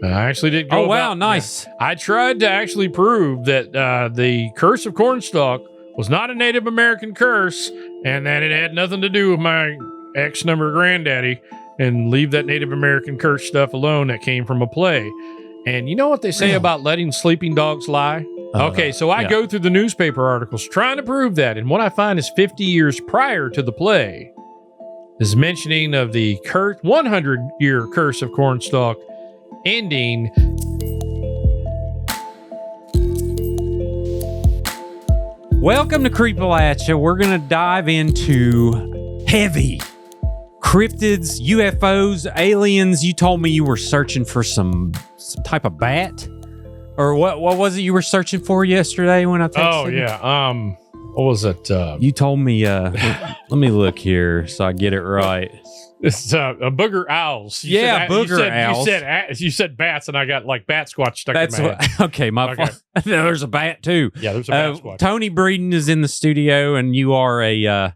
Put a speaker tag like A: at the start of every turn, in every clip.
A: I actually did go.
B: Oh, wow, nice.
A: I tried to actually prove that the curse of Cornstalk was not a Native American curse and that it had nothing to do with my ex-number granddaddy, and leave that Native American curse stuff alone that came from a play. And you know what they say about letting sleeping dogs lie? Okay, so I go through the newspaper articles trying to prove that, and what I find is 50 years prior to the play is mentioning of the 100-year curse of Cornstalk ending.
B: Welcome to Creepalachia. We're going to dive into heavy cryptids, UFOs, aliens. You told me you were searching for some type of bat, or what was it you were searching for yesterday when I texted?
A: Oh yeah. What was it?
B: You told me. Let me look here so I get it right.
A: It's a Booger Owls.
B: Booger Owls.
A: You said bats, and I got like bat squatch stuck in my head.
B: Okay, my fault. There's a bat too.
A: Yeah, there's a bat squatch.
B: Tony Breeden is in the studio, and you are a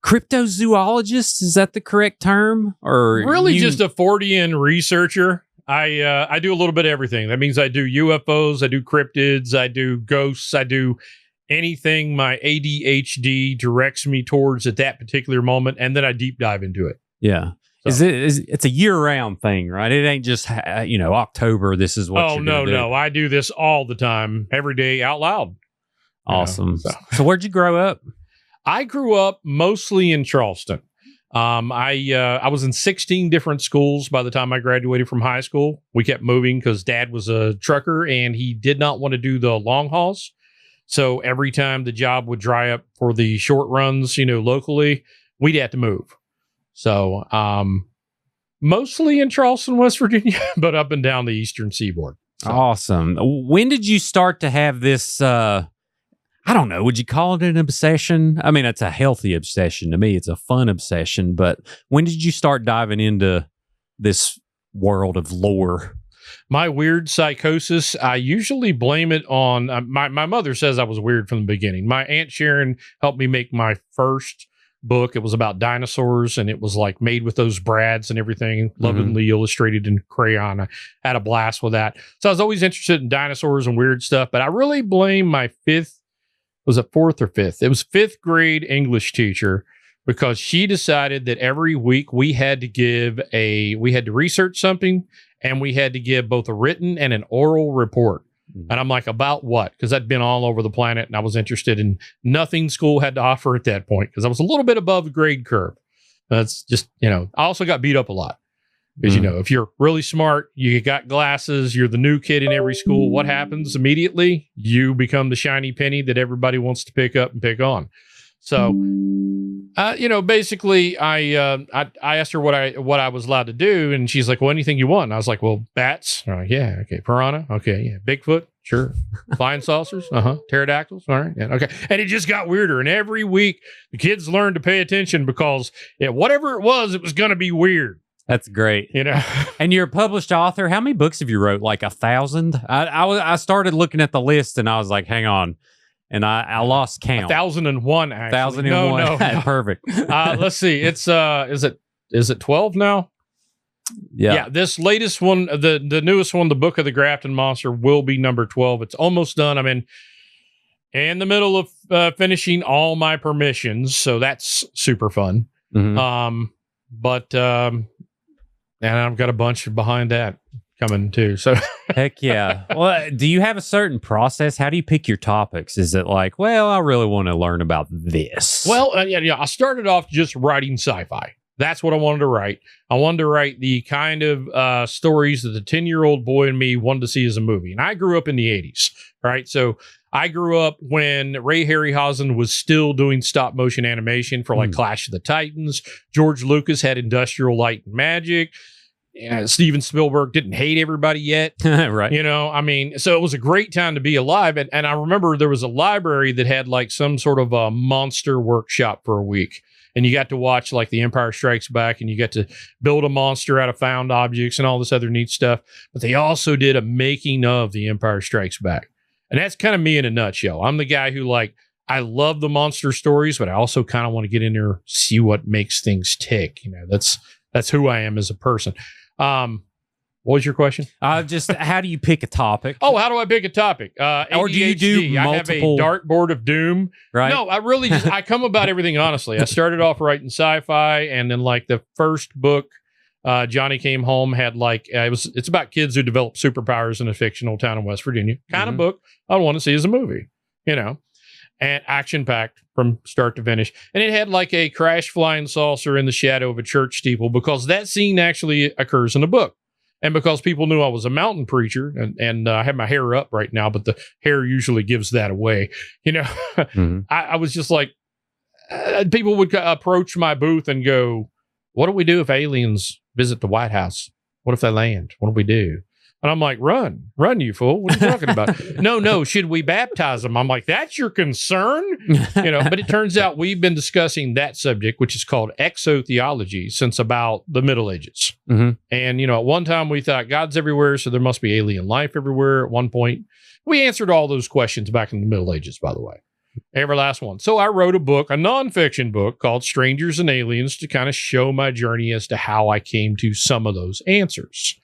B: cryptozoologist. Is that the correct term? Or
A: really just a Fortean researcher? I do a little bit of everything. That means I do UFOs, I do cryptids, I do ghosts, I do anything my ADHD directs me towards at that particular moment, and then I deep dive into it.
B: Yeah. So. It's a year-round thing, right? It ain't just, October, this is what you're going to do.
A: No. I do this all the time, every day, out loud.
B: Awesome. So where'd you grow up?
A: I grew up mostly in Charleston. I was in 16 different schools by the time I graduated from high school. We kept moving because Dad was a trucker, and he did not want to do the long hauls. So every time the job would dry up for the short runs, locally, we'd have to move. So, mostly in Charleston, West Virginia, but up and down the eastern seaboard. So.
B: Awesome. When did you start to have this, I don't know, would you call it an obsession? I mean, it's a healthy obsession to me. It's a fun obsession, but when did you start diving into this world of lore?
A: My weird psychosis, I usually blame it on, my mother says I was weird from the beginning. My Aunt Sharon helped me make my first book. It was about dinosaurs, and it was like made with those brads and everything, lovingly illustrated in crayon. I had a blast with that. So I was always interested in dinosaurs and weird stuff, but I really blame my fourth or fifth? It was fifth grade English teacher, because she decided that every week we had to research something, and we had to give both a written and an oral report. And I'm like, about what? Because I'd been all over the planet, and I was interested in nothing school had to offer at that point, because I was a little bit above the grade curve. That's just, I also got beat up a lot. Because, if you're really smart, you got glasses, you're the new kid in every school, what happens immediately? You become the shiny penny that everybody wants to pick up and pick on. So, basically, I asked her what I was allowed to do, and she's like, "Well, anything you want." And I was like, "Well, bats." I'm like, "Yeah, okay. Piranha, okay, yeah. Bigfoot, sure. Flying saucers, pterodactyls, all right, yeah, okay." And it just got weirder, and every week the kids learned to pay attention, because whatever it was going to be weird.
B: That's great. And you're a published author. How many books have you wrote? Like 1,000? I started looking at the list, and I was like, "Hang on." And I lost count.
A: 1,001, actually.
B: 1,001.
A: No.
B: Perfect.
A: Let's see. It's is it 12 now? Yeah. This latest one, the newest one, the Book of the Grafton Monster, will be number 12. It's almost done. I'm in the middle of finishing all my permissions, so that's super fun. And I've got a bunch behind that coming too. So
B: heck yeah. Well, do you have a certain process? How do you pick your topics? Is it like, well, I really want to learn about this?
A: Well, I started off just writing sci-fi. That's what I wanted to write. I wanted to write the kind of stories that the 10-year-old boy in me wanted to see as a movie. And I grew up in the 80s, right? So I grew up when Ray Harryhausen was still doing stop motion animation for like Clash of the Titans. George Lucas had Industrial Light and Magic. Steven Spielberg didn't hate everybody yet.
B: Right.
A: So it was a great time to be alive. And I remember there was a library that had like some sort of a monster workshop for a week. And you got to watch like The Empire Strikes Back, and you got to build a monster out of found objects and all this other neat stuff. But they also did a making of The Empire Strikes Back. And that's kind of me in a nutshell. I'm the guy who I love the monster stories, but I also kind of want to get in there, see what makes things tick. That's who I am as a person. What was your question?
B: Just how do you pick a topic?
A: Oh, how do I pick a topic?
B: Or do you do
A: I have a dartboard of doom.
B: Right?
A: No, I really just, I come about everything honestly. I started off writing sci-fi, and then like the first book, Johnny Came Home, had like, it's about kids who develop superpowers in a fictional town in West Virginia. Kind of book I want to see as a movie, you know, and action-packed from start to finish. And it had like a crash flying saucer in the shadow of a church steeple, because that scene actually occurs in the book. And because people knew I was a mountain preacher, and I have my hair up right now, but the hair usually gives that away. You know, I was just like, people would approach my booth and go, what do we do if aliens visit the White House? What if they land? What do we do? And I'm like, run, you fool. What are you talking about? No, should we baptize them? I'm like, that's your concern? You know, but it turns out we've been discussing that subject, which is called exotheology, since about the Middle Ages. And, you know, at one time we thought God's everywhere, so there must be alien life everywhere. At one point, we answered all those questions back in the Middle Ages, by the way. Every last one. So I wrote a book, a nonfiction book called Strangers and Aliens, to kind of show my journey as to how I came to some of those answers.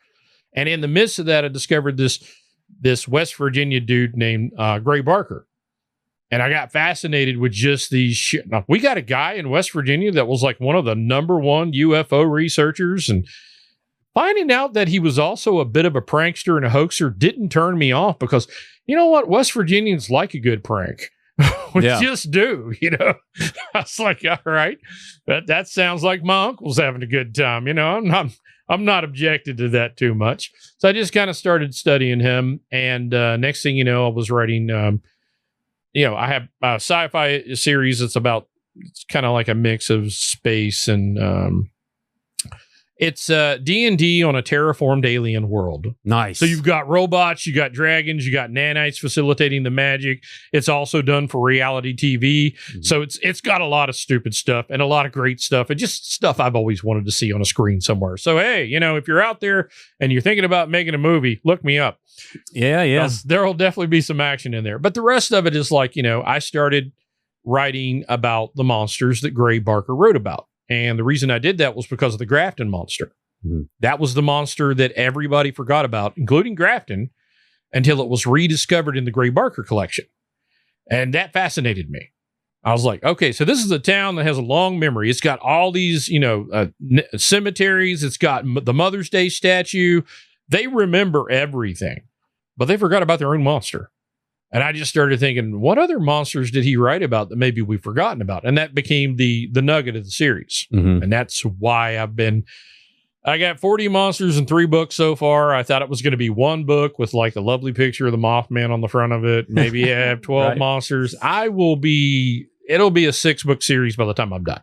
A: And in the midst of that, I discovered this West Virginia dude named Gray Barker. And I got fascinated with just these shit. Now, we got a guy in West Virginia that was like one of the #1 UFO researchers. And finding out that he was also a bit of a prankster and a hoaxer didn't turn me off, because you know what? West Virginians like a good prank. We just do, you know. I was like, all right, that sounds like my uncle's having a good time. You know, I'm not objected to that too much. So I just kind of started studying him. And next thing you know, I was writing, you know, I have a sci-fi series. It's kind of like a mix of space and it's D&D on a terraformed alien world.
B: Nice.
A: So you've got robots, you got dragons, you got nanites facilitating the magic. It's also done for reality TV. So it's got a lot of stupid stuff and a lot of great stuff, and just stuff I've always wanted to see on a screen somewhere. So, hey, you know, if you're out there and you're thinking about making a movie, look me up.
B: Yeah.
A: There'll definitely be some action in there. But the rest of it is like, you know, I started writing about the monsters that Gray Barker wrote about. And the reason I did that was because of the Grafton monster. That was the monster that everybody forgot about, including Grafton, until it was rediscovered in the Gray Barker collection. And that fascinated me. I was like, okay, so this is a town that has a long memory. It's got all these, you know, cemeteries. It's got the Mother's Day statue. They remember everything, but they forgot about their own monster. And I just started thinking, what other monsters did he write about that maybe we've forgotten about? And that became the nugget of the series. And that's why I got 40 monsters in 3 books so far. I thought it was going to be one book with like a lovely picture of the Mothman on the front of it. Maybe have 12 monsters. It'll be a 6-book series by the time I'm done.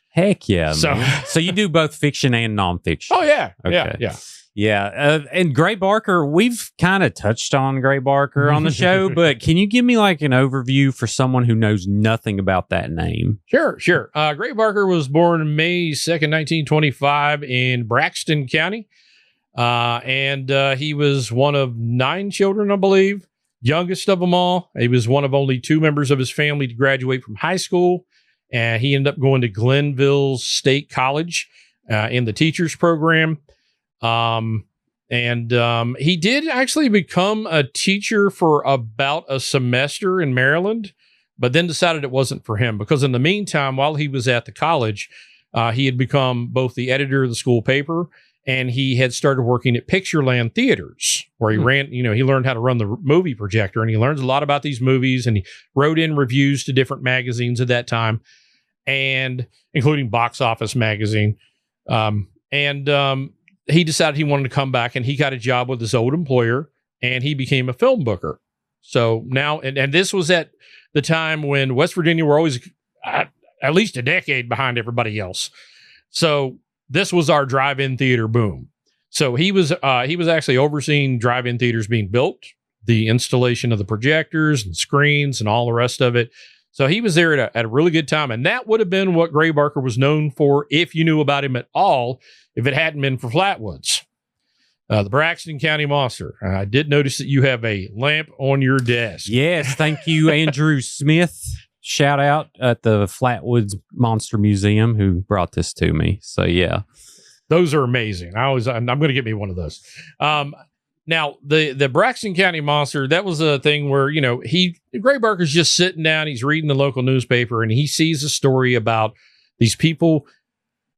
B: Heck yeah. So you do both fiction and nonfiction.
A: Oh, yeah.
B: Okay.
A: Yeah.
B: Yeah. And Gray Barker, we've kind of touched on Gray Barker on the show, but can you give me like an overview for someone who knows nothing about that name?
A: Sure. Gray Barker was born May 2nd, 1925 in Braxton County. And he was one of 9 children, I believe, youngest of them all. He was one of only 2 members of his family to graduate from high school. And he ended up going to Glenville State College in the teachers program. He did actually become a teacher for about a semester in Maryland, but then decided it wasn't for him, because in the meantime, while he was at the college, he had become both the editor of the school paper, and he had started working at Pictureland Theaters, where he ran, you know, he learned how to run the movie projector, and he learns a lot about these movies, and he wrote in reviews to different magazines at that time, and including Box Office magazine. He decided he wanted to come back, and he got a job with his old employer, and he became a film booker. So now, and this was at the time when West Virginia were always at least a decade behind everybody else. So this was our drive-in theater boom. So he was actually overseeing drive-in theaters being built, the installation of the projectors and screens and all the rest of it. So he was there at a really good time. And that would have been what Gray Barker was known for, if you knew about him at all, if it hadn't been for Flatwoods, the Braxton County Monster. I did notice that you have a lamp on your desk.
B: Yes, thank you, Andrew Smith. Shout out at the Flatwoods Monster Museum who brought this to me. So, yeah.
A: Those are amazing. I'm going to get me one of those. Now the Braxton County Monster, that was a thing where, Gray Barker's just sitting down, he's reading the local newspaper, and he sees a story about these people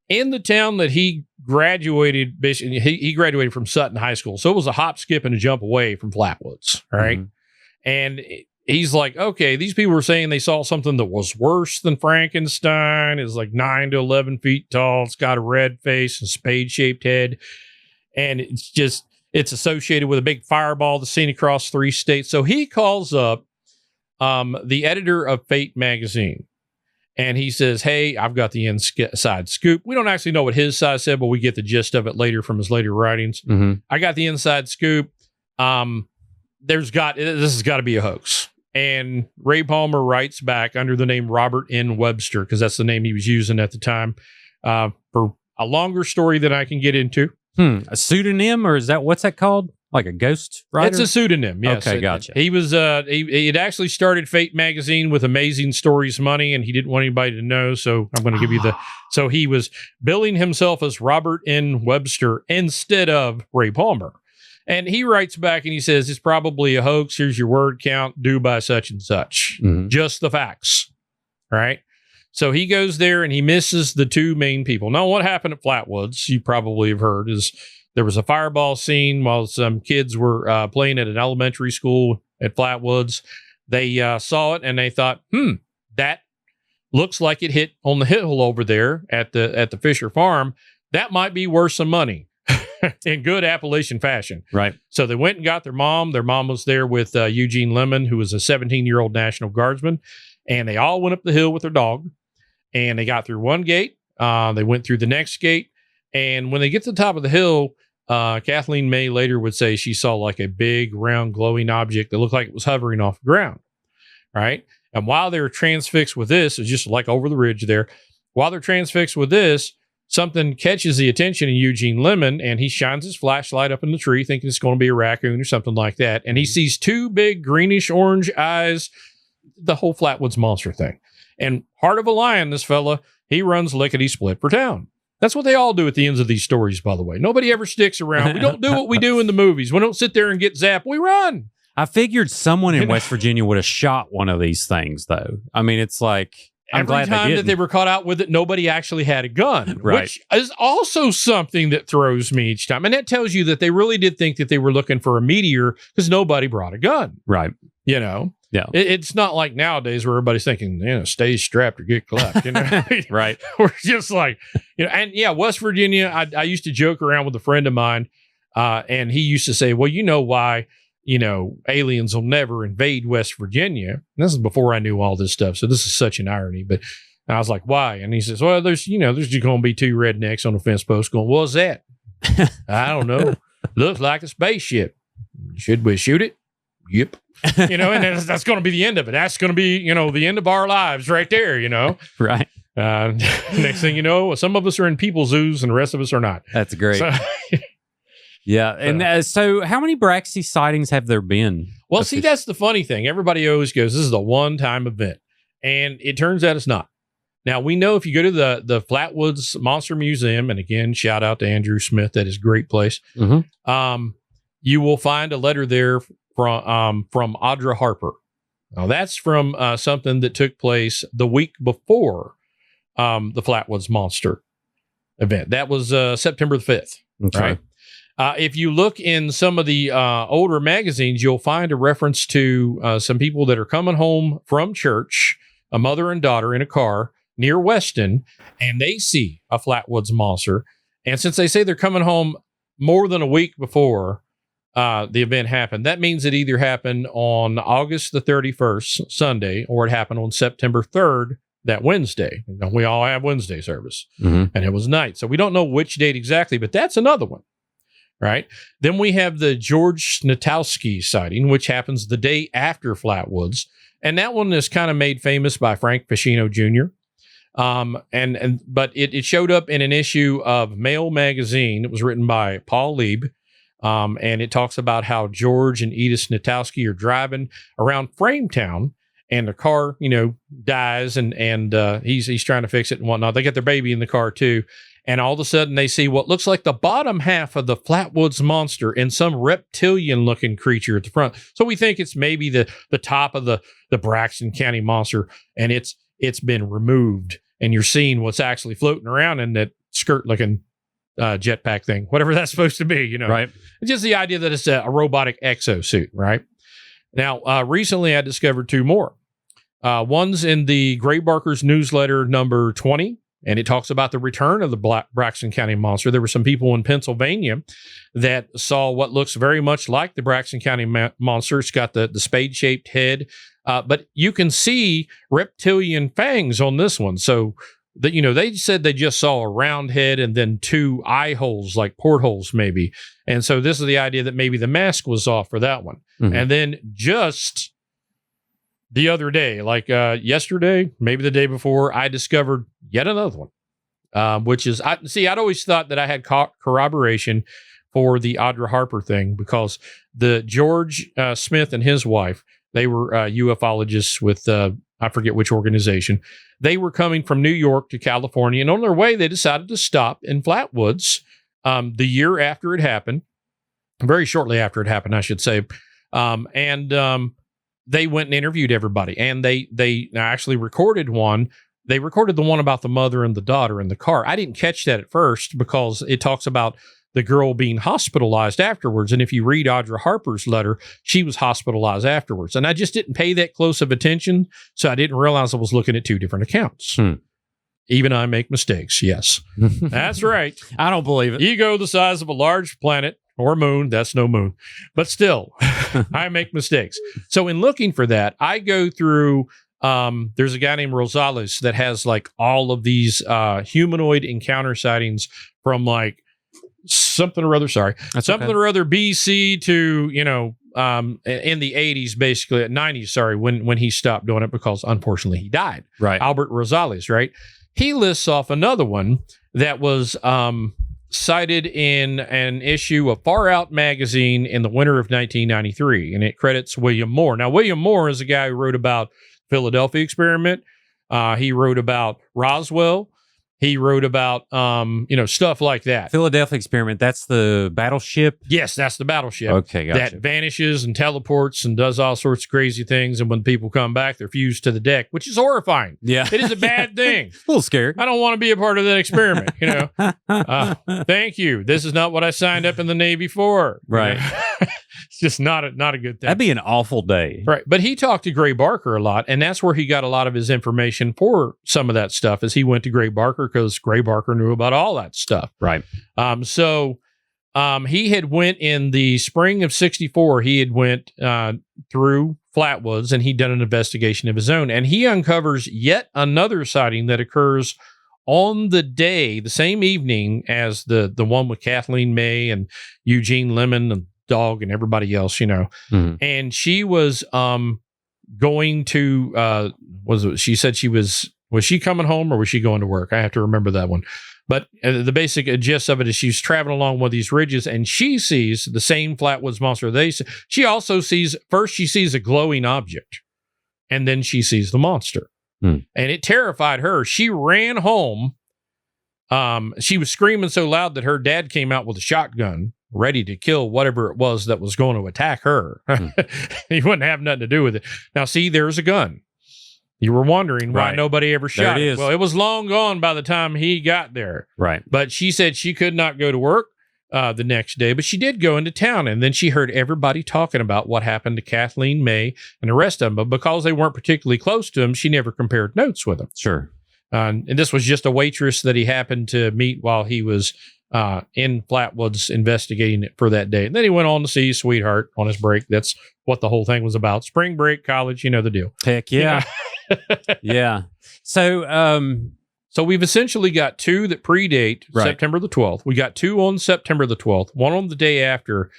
A: in the town that he graduated. He graduated from Sutton High School, so it was a hop, skip, and a jump away from Flatwoods. All right. And he's like, okay, these people were saying they saw something that was worse than Frankenstein. It's like 9 to 11 feet tall. It's got a red face and spade-shaped head. And it's associated with a big fireball that's seen across 3 states. So he calls up the editor of Fate magazine. And he says, hey, I've got the inside scoop. We don't actually know what his side said, but we get the gist of it later from his later writings. I got the inside scoop. This has got to be a hoax. And Ray Palmer writes back under the name Robert N. Webster, because that's the name he was using at the time, for a longer story that I can get into.
B: A pseudonym, or what's that called? Like a ghost writer?
A: It's a pseudonym, yes.
B: Okay, gotcha.
A: He was he had actually started Fate magazine with Amazing Stories Money, and he didn't want anybody to know, so I'm going to give you so he was billing himself as Robert N. Webster instead of Ray Palmer. And he writes back and he says, it's probably a hoax. Here's your word count due by such and such. Just the facts. Right? So he goes there and he misses the 2 main people. Now, what happened at Flatwoods, you probably have heard, is there was a fireball scene while some kids were playing at an elementary school at Flatwoods. They saw it and they thought, that looks like it hit on the hill over there at the Fisher farm. That might be worth some money. In good Appalachian fashion.
B: Right.
A: So they went and got their mom. Their mom was there with Eugene Lemon, who was a 17-year-old National Guardsman. And they all went up the hill with their dog. And they got through one gate. They went through the next gate. And when they get to the top of the hill, Kathleen May later would say she saw like a big, round, glowing object that looked like it was hovering off the ground. Right. And while they were transfixed with this, it's just like over the ridge there. While they're transfixed with this, something catches the attention of Eugene Lemon, and he shines his flashlight up in the tree, thinking it's going to be a raccoon or something like that. And he sees 2 big greenish orange eyes, the whole Flatwoods Monster thing. And heart of a lion, this fella, he runs lickety-split for town. That's what they all do at the ends of these stories, by the way. Nobody ever sticks around. We don't do what we do in the movies. We don't sit there and get zapped. We run.
B: I figured someone in West Virginia would have shot one of these things, though. I mean, it's like...
A: Every time that they were caught out with it, nobody actually had a gun, which is also something that throws me each time. And that tells you that they really did think that they were looking for a meteor because nobody brought a gun.
B: Right.
A: Yeah. It's not like nowadays where everybody's thinking, stay strapped or get clapped.
B: Right.
A: We're just like, and yeah, West Virginia, I used to joke around with a friend of mine, and he used to say, well, you know why aliens will never invade West Virginia. And this is before I knew all this stuff. So this is such an irony, but I was like, why? And he says, well, there's just going to be 2 rednecks on a fence post going, what's that? I don't know. Looks like a spaceship. Should we shoot it? Yep. And that's going to be the end of it. That's going to be, the end of our lives right there,
B: Right.
A: Next thing you know, some of us are in people zoos and the rest of us are not.
B: That's great. So, yeah. And so how many Braxy sightings have there been?
A: Well, see, that's the funny thing. Everybody always goes, this is a one-time event. And it turns out it's not. Now, we know if you go to the Flatwoods Monster Museum, and again, shout out to Andrew Smith, that is a great place. You will find a letter there from Audra Harper. Now, that's from something that took place the week before the Flatwoods Monster event. That was September the 5th. Okay. Right? If you look in some of the older magazines, you'll find a reference to some people that are coming home from church, a mother and daughter in a car near Weston, and they see a Flatwoods Monster. And since they say they're coming home more than a week before the event happened, that means it either happened on August the 31st, Sunday, or it happened on September 3rd, that Wednesday. We all have Wednesday service, and it was night. So we don't know which date exactly, but that's another one. Right. Then we have the George Snatowski sighting, which happens the day after Flatwoods. And that one is kind of made famous by Frank Ficino Jr. But it showed up in an issue of Mail magazine. It was written by Paul Lieb. And it talks about how George and Edith Snatowski are driving around Frametown, and the car, dies, and he's trying to fix it and whatnot. They get their baby in the car too. and all of a sudden they see what looks like the bottom half of the Flatwoods Monster and some reptilian-looking creature at the front. So we think it's maybe the top of the Braxton County Monster, and it's been removed, and you're seeing what's actually floating around in that skirt-looking jetpack thing, whatever that's supposed to be,
B: Right.
A: It's just the idea that it's a robotic exosuit, right? Now, recently I discovered two more. One's in the Graybarker's newsletter number 20, and it talks about the return of the Braxton County Monster. There were some people in Pennsylvania that saw what looks very much like the Braxton County Monster. It's got the spade-shaped head, but you can see reptilian fangs on this one. So they said they just saw a round head and then two eye holes, like portholes maybe. And so this is the idea that maybe the mask was off for that one. Mm-hmm. And then just the other day, like yesterday, maybe the day before, I discovered yet another one, which is, I'd always thought that I had corroboration for the Audra Harper thing, because the George Smith and his wife, they were ufologists with, I forget which organization. They were coming from New York to California, and on their way, they decided to stop in Flatwoods the year after it happened, very shortly after it happened, I should say. They went and interviewed everybody, and they actually recorded one. They recorded the one about the mother and the daughter in the car. I didn't catch that at first because it talks about the girl being hospitalized afterwards. And if you read Audra Harper's letter, she was hospitalized afterwards. And I just didn't pay that close of attention, so I didn't realize I was looking at two different accounts. Even I make mistakes. Yes, that's right.
B: I don't believe it.
A: Ego the size of a large planet or moon. That's no moon. But still, I make mistakes. So in looking for that, I go through, there's a guy named Rosales that has like all of these humanoid encounter sightings from like something or other BC to, in the 80s, basically, 90s, when he stopped doing it because unfortunately he died.
B: Right.
A: Albert Rosales, right? He lists off another one that was cited in an issue of Far Out magazine in the winter of 1993, and it credits William Moore. Now, William Moore is a guy who wrote about Philadelphia experiment. He wrote about Roswell. He wrote about, stuff like that.
B: Philadelphia experiment, that's the battleship?
A: Yes, that's the battleship.
B: Okay, gotcha.
A: That vanishes and teleports and does all sorts of crazy things. And when people come back, they're fused to the deck, which is horrifying.
B: Yeah.
A: It is a bad thing.
B: A little scared.
A: I don't want to be a part of that experiment, Thank you. This is not what I signed up in the Navy for.
B: Right.
A: It's just not a good thing.
B: That'd be an awful day.
A: Right. But he talked to Gray Barker a lot, and that's where he got a lot of his information for some of that stuff, as he went to Gray Barker because Gray Barker knew about all that stuff.
B: Right.
A: So he had went in the spring of 64, he had went through Flatwoods, and he'd done an investigation of his own, and he uncovers yet another sighting that occurs on the same evening as the one with Kathleen May and Eugene Lemon and dog and everybody else,
B: Mm-hmm.
A: And she was going to she said was she coming home or was she going to work? I have to remember that one. But the basic gist of it is she's traveling along one of these ridges, and she sees the same Flatwoods Monster. She also sees a glowing object, and then she sees the monster. And it terrified her. She ran home. She was screaming so loud that her dad came out with a shotgun, ready to kill whatever it was that was going to attack her. He wouldn't have nothing to do with it. Now, see, there's a gun. You were wondering why nobody ever shot it. Well, it was long gone by the time he got there.
B: Right.
A: But she said she could not go to work the next day, but she did go into town, and then she heard everybody talking about what happened to Kathleen May and the rest of them. But because they weren't particularly close to him, she never compared notes with them.
B: Sure.
A: And this was just a waitress that he happened to meet while he was in Flatwoods investigating it for that day. And then he went on to see his sweetheart on his break. That's what the whole thing was about. Spring break, college, the deal.
B: Heck yeah. Yeah. So
A: we've essentially got two that predate September the 12th. We got two on September the 12th, one on the day after.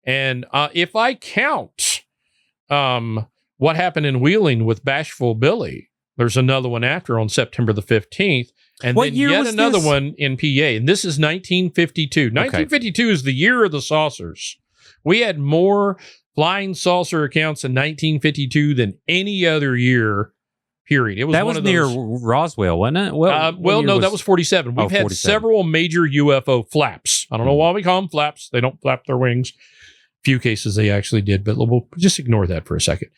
A: And if I count what happened in Wheeling with Bashful Billy, there's another one after on September the 15th. And
B: what
A: then
B: year
A: yet
B: was
A: another
B: this?
A: one in PA. And this is 1952. 1952 is the year of the saucers. We had more flying saucer accounts in 1952 than any other year period. It was
B: that
A: one
B: was
A: of
B: near
A: those,
B: Roswell, wasn't it?
A: well, no, that was 47. We've had
B: 47.
A: several major UFO flaps. I don't know why we call them flaps. They don't flap their wings. Few cases they actually did, but we'll just ignore that for a second.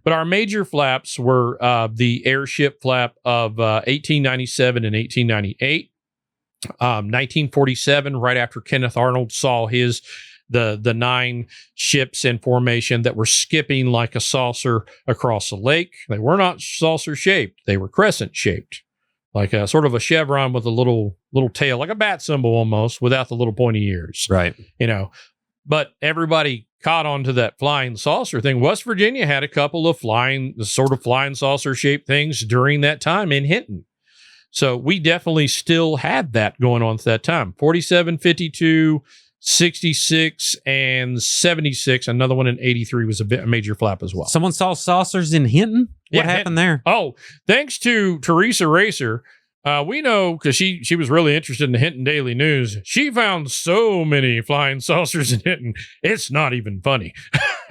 A: But our major flaps were the airship flap of 1897 and 1898. 1947, right after Kenneth Arnold saw the 9 ships in formation that were skipping like a saucer across the lake. They were not saucer shaped; they were crescent shaped, like a sort of a chevron with a little tail, like a bat symbol almost, without the little pointy ears.
B: Right.
A: But everybody caught onto that flying saucer thing. West Virginia had a couple of flying saucer shaped things during that time in Hinton. So we definitely still had that going on at that time. 47, 52, 66, and 76. Another one in 83 was a major flap as well.
B: Someone saw saucers in Hinton? What happened there?
A: Oh, thanks to Teresa Racer. We know because she was really interested in the Hinton Daily News. She found so many flying saucers in Hinton. It's not even funny.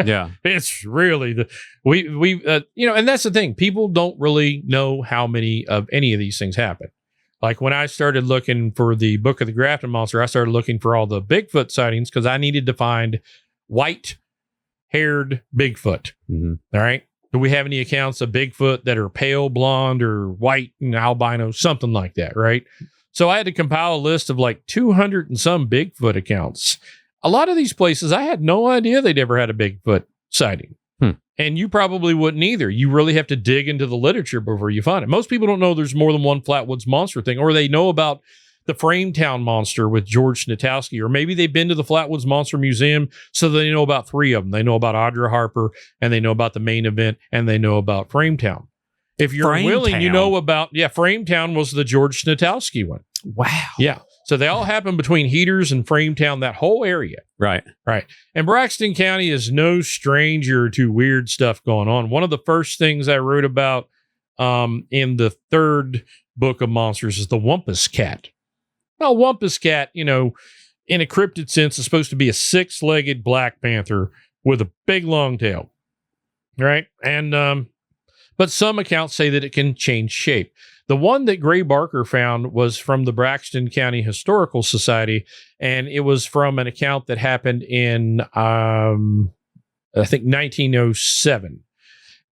B: Yeah.
A: It's really and that's the thing. People don't really know how many of any of these things happen. Like when I started looking for the Book of the Grafton Monster, I started looking for all the Bigfoot sightings because I needed to find white-haired Bigfoot. All right. Do we have any accounts of Bigfoot that are pale blonde or white and albino, something like that, right? So I had to compile a list of like 200 and some Bigfoot accounts. A lot of these places, I had no idea they'd ever had a Bigfoot sighting. And you probably wouldn't either. You really have to dig into the literature before you find it. Most people don't know there's more than one Flatwoods Monster thing, or they know about the Frametown Monster with George Snitowski, or maybe they've been to the Flatwoods Monster Museum, so they know about 3 of them. They know about Audra Harper, and they know about the main event, and they know about Frametown. If you're willing, you know about, Frametown was the George Snitowski one.
B: Wow.
A: Yeah. So they all happen between Heaters and Frametown, that whole area.
B: Right.
A: Right. And Braxton County is no stranger to weird stuff going on. One of the first things I wrote about in the 3rd book of monsters is the Wumpus Cat. Now, Wumpus Cat, in a cryptid sense, is supposed to be a 6-legged black panther with a big long tail. Right. And, but some accounts say that it can change shape. The one that Gray Barker found was from the Braxton County Historical Society, and it was from an account that happened in, I think, 1907.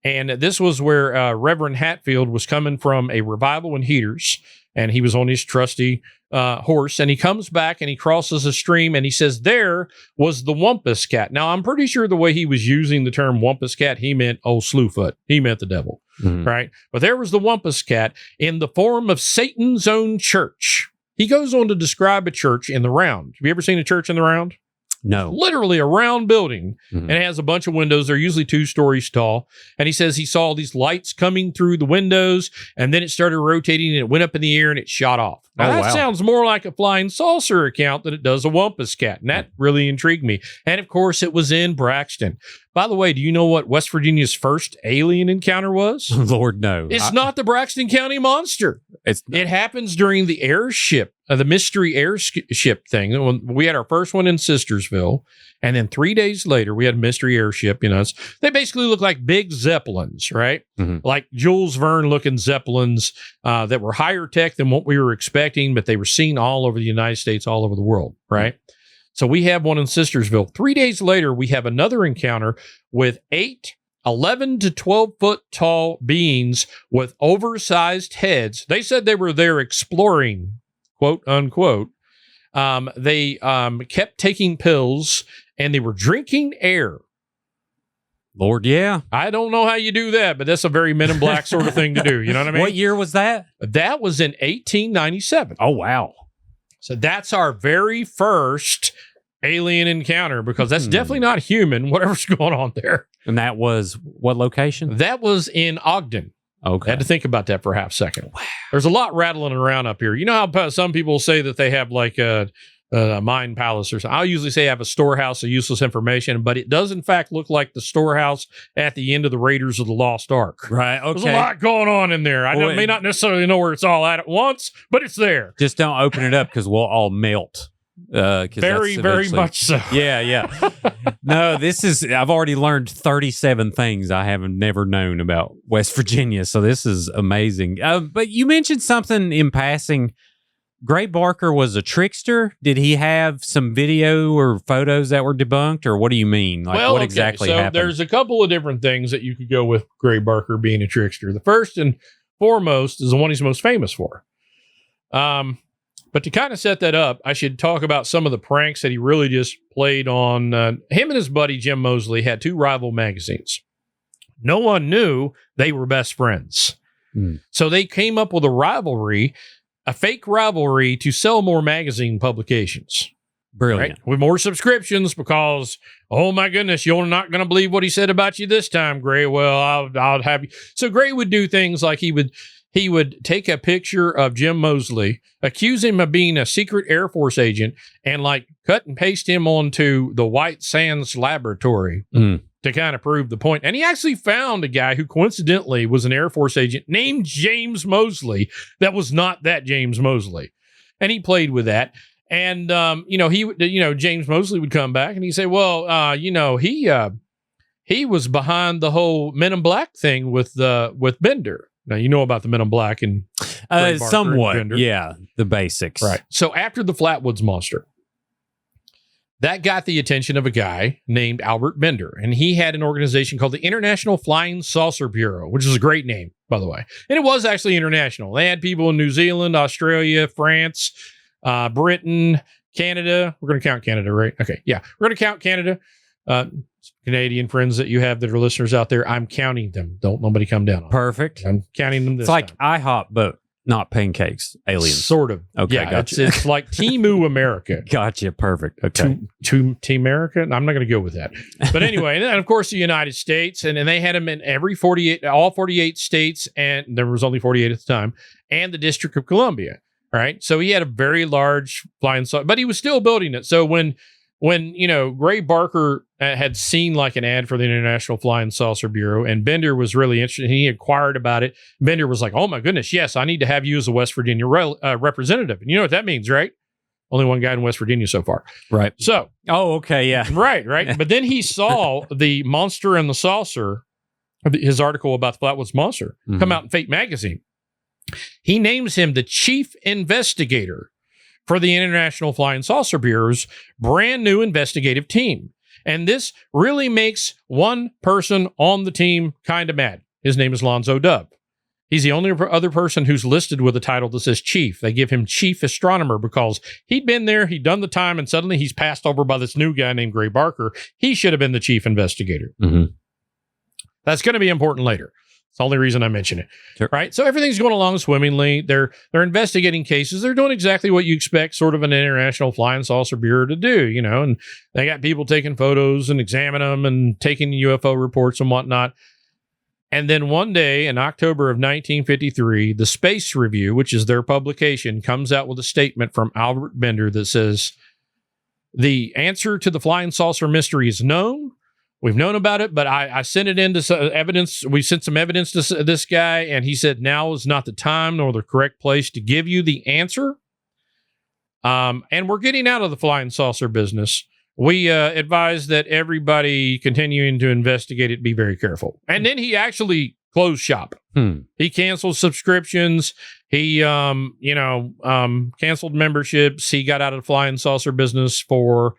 A: And this was where Reverend Hatfield was coming from a revival in Heaters, and he was on his trusty horse, and he comes back and he crosses a stream, and he says there was the Wumpus Cat. Now, I'm pretty sure the way he was using the term Wumpus Cat, he meant old Slewfoot. He meant the devil, right? But there was the Wumpus Cat in the form of Satan's own church. He goes on to describe a church in the round. Have you ever seen a church in the round?
B: No.
A: Literally a round building, and it has a bunch of windows. They're usually 2 stories tall. And he says he saw these lights coming through the windows, and then it started rotating, and it went up in the air, and it shot off. Now, that sounds more like a flying saucer account than it does a Wumpus Cat, and that really intrigued me. And, of course, it was in Braxton. By the way, do you know what West Virginia's first alien encounter was?
B: Lord, no.
A: It's not the Braxton County Monster. It happens during the airship, the mystery airship thing. When we had our first one in Sistersville, and then 3 days later, we had a mystery airship. They basically look like big Zeppelins, right? Like Jules Verne-looking Zeppelins that were higher tech than what we were expecting, but they were seen all over the United States, all over the world, right? So we have one in Sistersville. 3 days later, we have another encounter with 11 to 12 foot tall beings with oversized heads. They said they were there exploring, quote unquote. They kept taking pills and they were drinking air.
B: Lord, yeah.
A: I don't know how you do that, but that's a very Men in Black sort of thing to do. You know what I mean?
B: What year was that?
A: That was in 1897.
B: Oh, wow.
A: So that's our very first alien encounter, because that's definitely not human, whatever's going on there.
B: And that was what location?
A: That was in Ogden.
B: Okay.
A: I had to think about that for a half second. Wow. There's a lot rattling around up here. You know how some people say that they have like a mind palace or something? I'll usually say I have a storehouse of useless information, but it does in fact look like the storehouse at the end of the Raiders of the Lost Ark.
B: Right. Okay.
A: There's a lot going on in there. I may not necessarily know where it's all at once, but it's there.
B: Just don't open it up because we'll all melt.
A: Very much so.
B: Yeah. No, I've already learned 37 things I have never known about West Virginia. So this is amazing. But you mentioned something in passing. Gray Barker was a trickster. Did he have some video or photos that were debunked, or what do you mean? Like, what exactly happened?
A: There's a couple of different things that you could go with Gray Barker being a trickster. The first and foremost is the one he's most famous for. But to kind of set that up, I should talk about some of the pranks that he really just played on. Him and his buddy Jim Moseley had two rival magazines. No one knew they were best friends. So they came up with a fake rivalry to sell more magazine publications.
B: Brilliant.
A: Right? With more subscriptions because, oh my goodness, you're not going to believe what he said about you this time, Gray. Well, I'll have you. So Gray would do things like he would take a picture of Jim Moseley, accuse him of being a secret Air Force agent, and like cut and paste him onto the White Sands Laboratory to kind of prove the point. And he actually found a guy who coincidentally was an Air Force agent named James Moseley that was not that James Moseley. And he played with that. And, James Moseley would come back and he'd say, well, he was behind the whole Men in Black thing with Bender. Now, you know about the Men in Black and
B: somewhat.
A: And
B: yeah, the basics.
A: Right. So after the Flatwoods Monster, that got the attention of a guy named Albert Bender. And he had an organization called the International Flying Saucer Bureau, which is a great name, by the way. And it was actually international. They had people in New Zealand, Australia, France, Britain, Canada. We're going to count Canada, right? Okay. Yeah. We're going to count Canada. Canadian friends that you have that are listeners out there, I'm counting them. Don't nobody come down on
B: Perfect.
A: I'm counting them this time.
B: It's like IHOP, but not pancakes. Aliens.
A: Sort of.
B: Okay,
A: yeah,
B: gotcha.
A: It's like Temu America.
B: Gotcha. Perfect. Okay.
A: Team America? I'm not going to go with that. But anyway, and then of course the United States, and they had them in all 48 states, and there was only 48 at the time, and the District of Columbia. All right. So he had a very large flying saucer, but he was still building it. So when Gray Barker had seen like an ad for the International Flying Saucer Bureau, and Bender was really interested, and he inquired about it. Bender was like, "Oh my goodness, yes, I need to have you as a West Virginia representative." And you know what that means, right? Only one guy in West Virginia so far,
B: right?
A: So,
B: okay, yeah,
A: right. But then he saw the Monster and the Saucer, his article about the Flatwoods Monster, come out in Fate magazine. He names him the chief investigator for the International Flying Saucer Bureau's brand new investigative team. And this really makes one person on the team kind of mad. His name is Lonzo Dove. He's the only other person who's listed with a title that says chief. They give him chief astronomer because he'd been there, he'd done the time, and suddenly he's passed over by this new guy named Gray Barker. He should have been the chief investigator. That's going to be important later. It's the only reason I mention it. Sure. Right? So everything's going along swimmingly. They're investigating cases. They're doing exactly what you expect sort of an International Flying Saucer Bureau to do, and they got people taking photos and examining them and taking UFO reports and whatnot. And then one day in October of 1953, the Space Review, which is their publication, comes out with a statement from Albert Bender that says, the answer to the flying saucer mystery is known. We've known about it, but I sent it into evidence. We sent some evidence to this guy, and he said, now is not the time nor the correct place to give you the answer. And we're getting out of the flying saucer business. We advise that everybody continuing to investigate it be very careful. And then he actually closed shop. He canceled subscriptions. He, canceled memberships. He got out of the flying saucer business for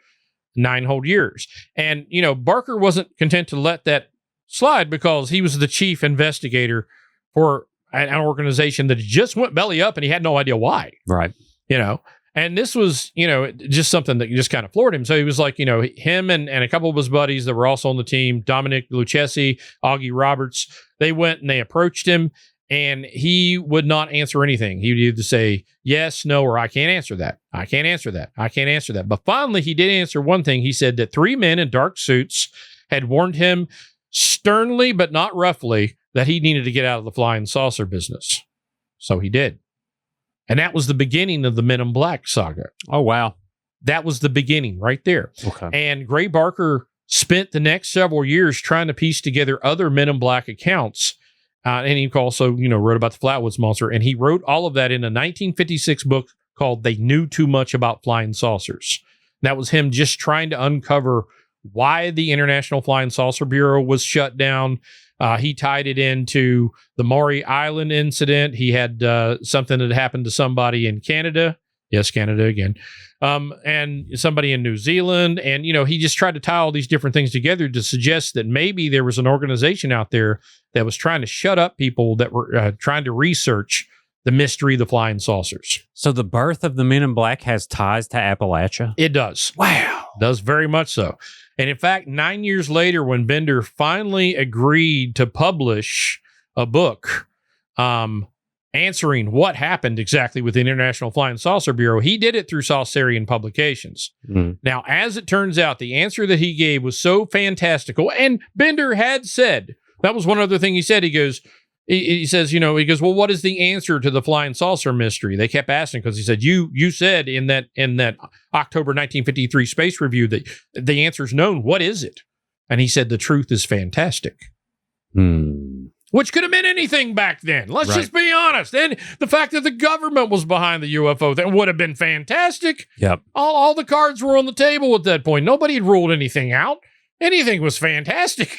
A: 9 whole years. And, Barker wasn't content to let that slide because he was the chief investigator for an organization that just went belly up and he had no idea why.
B: Right.
A: And this was, just something that just kind of floored him. So he was like, him and a couple of his buddies that were also on the team, Dominic Lucchesi, Augie Roberts, they went and they approached him and he would not answer anything. He would either say yes, no, or I can't answer that. I can't answer that. I can't answer that. But finally, he did answer one thing. He said that 3 men in dark suits had warned him sternly, but not roughly, that he needed to get out of the flying saucer business. So he did. And that was the beginning of the Men in Black saga.
B: Oh, wow.
A: That was the beginning right there.
B: Okay.
A: And Gray Barker spent the next several years trying to piece together other Men in Black accounts. And he also, wrote about the Flatwoods Monster. And he wrote all of that in a 1956 book called They Knew Too Much About Flying Saucers. That was him just trying to uncover why the International Flying Saucer Bureau was shut down. He tied it into the Maury Island incident. He had something that happened to somebody in Canada. Yes, Canada again. And somebody in New Zealand. And, he just tried to tie all these different things together to suggest that maybe there was an organization out there that was trying to shut up people that were trying to research the mystery of the flying saucers.
B: So the birth of the Men in Black has ties to Appalachia?
A: It does.
B: Wow.
A: Does very much so. And in fact, 9 years later, when Bender finally agreed to publish a book answering what happened exactly with the International Flying Saucer Bureau, he did it through Saucerian Publications. Now, as it turns out, the answer that he gave was so fantastical. And Bender had said, that was one other thing he said. He says, well, what is the answer to the flying saucer mystery? They kept asking because he said, you said in that October 1953 space review that the answer is known. What is it? And he said, the truth is fantastic. Which could have meant anything back then. Let's just be honest. And the fact that the government was behind the UFO, that would have been fantastic.
B: Yep.
A: All the cards were on the table at that point. Nobody had ruled anything out. Anything was fantastic.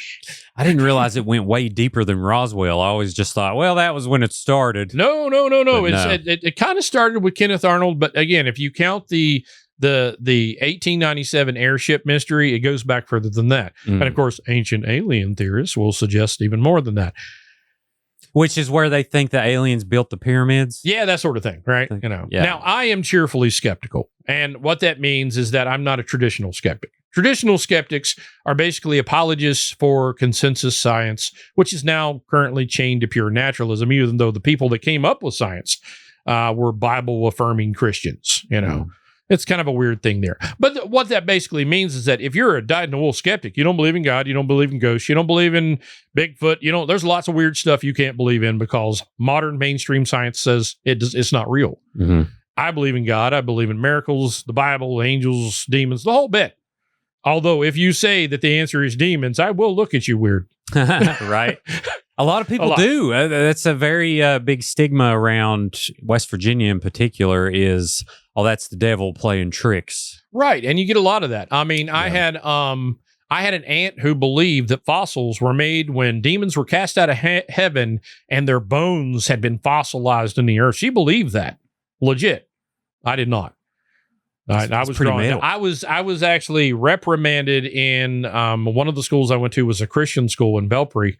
B: I didn't realize it went way deeper than Roswell. I always just thought, well, that was when it started.
A: No. It kind of started with Kenneth Arnold, but again, if you count the 1897 airship mystery, it goes back further than that. And of course, ancient alien theorists will suggest even more than that.
B: Which is where they think the aliens built the pyramids?
A: Yeah, that sort of thing, right?
B: Yeah.
A: Now, I am cheerfully skeptical. And what that means is that I'm not a traditional skeptic. Traditional skeptics are basically apologists for consensus science, which is now currently chained to pure naturalism, even though the people that came up with science were Bible-affirming Christians, It's kind of a weird thing there. But what that basically means is that if you're a dyed-in-the-wool skeptic, you don't believe in God, you don't believe in ghosts, you don't believe in Bigfoot, there's lots of weird stuff you can't believe in because modern mainstream science says it's not real. I believe in God, I believe in miracles, the Bible, angels, demons, the whole bit. Although if you say that the answer is demons, I will look at you weird.
B: Right. A lot of people do. That's a very big stigma around West Virginia in particular is, that's the devil playing tricks.
A: Right. And you get a lot of that. I mean, I had an aunt who believed that fossils were made when demons were cast out of heaven and their bones had been fossilized in the earth. She believed that. Legit. I did not. I was pretty metal. I was actually reprimanded in one of the schools I went to was a Christian school in Belpre.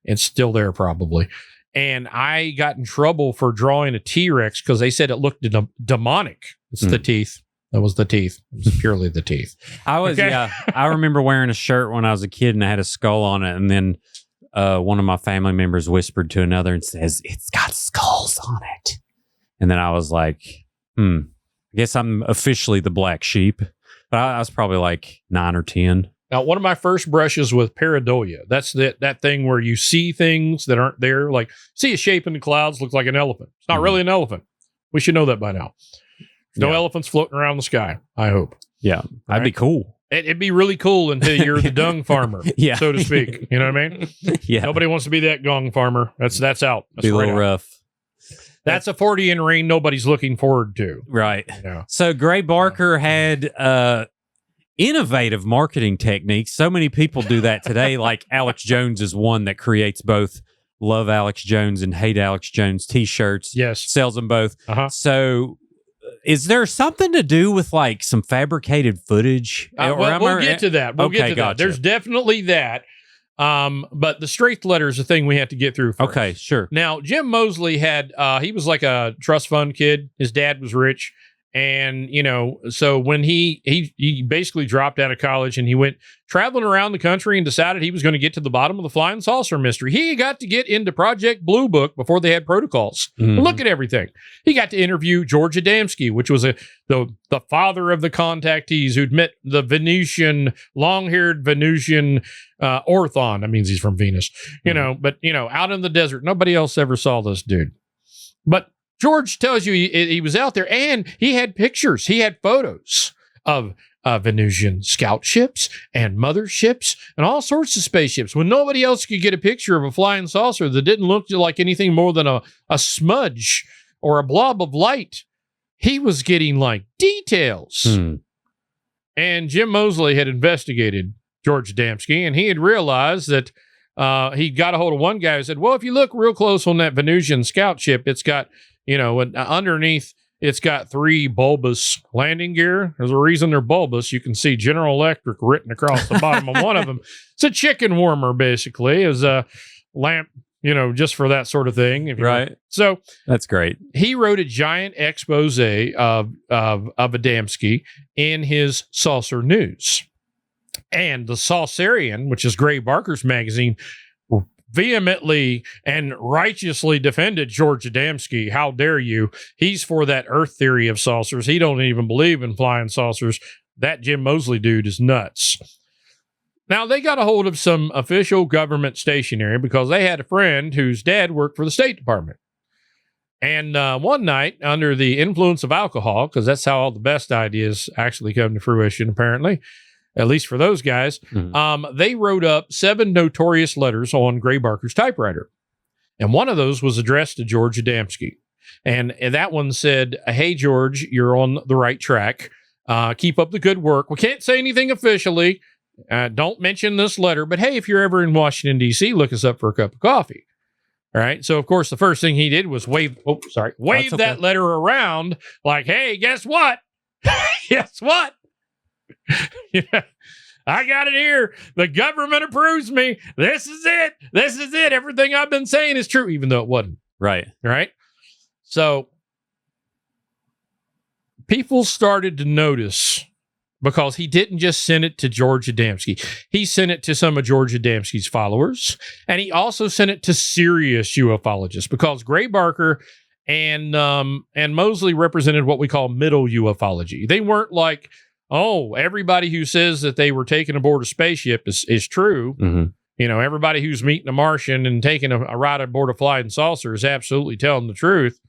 A: It's still there probably. And I got in trouble for drawing a T-Rex because they said it looked demonic. It's the teeth. That was the teeth. It was purely the teeth.
B: I remember wearing a shirt when I was a kid and I had a skull on it. And then one of my family members whispered to another and says, it's got skulls on it. And then I was like, I guess I'm officially the black sheep. But I was probably like 9 or 10.
A: Now, one of my first brushes with pareidolia. That's that thing where you see things that aren't there. Like, see a shape in the clouds, looks like an elephant. It's not really an elephant. We should know that by now. No elephants floating around the sky, I hope.
B: Yeah, that'd be cool.
A: It'd be really cool until you're the dung farmer, so to speak. You know what I mean?
B: Yeah.
A: Nobody wants to be that dung farmer. That's out. That's
B: be a little rough.
A: That's a 40-in rain nobody's looking forward to.
B: Right.
A: Yeah.
B: So Gray Barker had innovative marketing techniques. So many people do that today. Like Alex Jones is one that creates both love Alex Jones and hate Alex Jones t-shirts.
A: Yes.
B: Sells them both. So is there something to do with like some fabricated footage?
A: We'll get to that. We'll get to that. There's definitely that. But the straight letter is the thing we have to get through first.
B: Okay, sure.
A: Now, Jim Mosley had, he was like a trust fund kid. His dad was rich. And, so when he basically dropped out of college and he went traveling around the country and decided he was going to get to the bottom of the flying saucer mystery. He got to get into Project Blue Book before they had protocols. Look at everything. He got to interview George Adamski, which was the father of the contactees who'd met the Venusian, long-haired Venusian Orthon. That means he's from Venus, but, out in the desert. Nobody else ever saw this dude. But George tells you he was out there and he had pictures. He had photos of Venusian scout ships and mother ships and all sorts of spaceships when nobody else could get a picture of a flying saucer that didn't look like anything more than a smudge or a blob of light. he was getting like details. And Jim Moseley had investigated George Adamski, and he had realized that he got a hold of one guy who said, well, if you look real close on that Venusian scout ship, it's got, underneath, it's got 3 bulbous landing gear. There's a reason they're bulbous. You can see General Electric written across the bottom of one of them. It's a chicken warmer, basically, is a lamp, just for that sort of thing.
B: Right.
A: So
B: that's great.
A: He wrote a giant expose of Adamski in his Saucer News. And the Saucerian, which is Gray Barker's magazine, vehemently and righteously defended George Adamski. How dare you? He's for that Earth theory of saucers. He don't even believe in flying saucers. That Jim Moseley dude is nuts. Now, they got a hold of some official government stationery because they had a friend whose dad worked for the State Department. And one night, under the influence of alcohol, because that's how all the best ideas actually come to fruition, apparently, at least for those guys, they wrote up 7 notorious letters on Gray Barker's typewriter. And one of those was addressed to George Adamski. And that one said, hey, George, you're on the right track. Keep up the good work. We can't say anything officially. Don't mention this letter. But hey, if you're ever in Washington, D.C., look us up for a cup of coffee. All right. So, of course, the first thing he did was wave that letter around like, hey, guess what? Guess what? Yeah, I got it here. The government approves me. This is it. This is it. Everything I've been saying is true, even though it wasn't.
B: Right.
A: Right. So people started to notice because he didn't just send it to George Adamski. He sent it to some of George Adamski's followers, and he also sent it to serious ufologists because Gray Barker and Moseley represented what we call middle ufology. They weren't like, oh, everybody who says that they were taken aboard a spaceship is true. Everybody who's meeting a Martian and taking a ride aboard a flying saucer is absolutely telling the truth.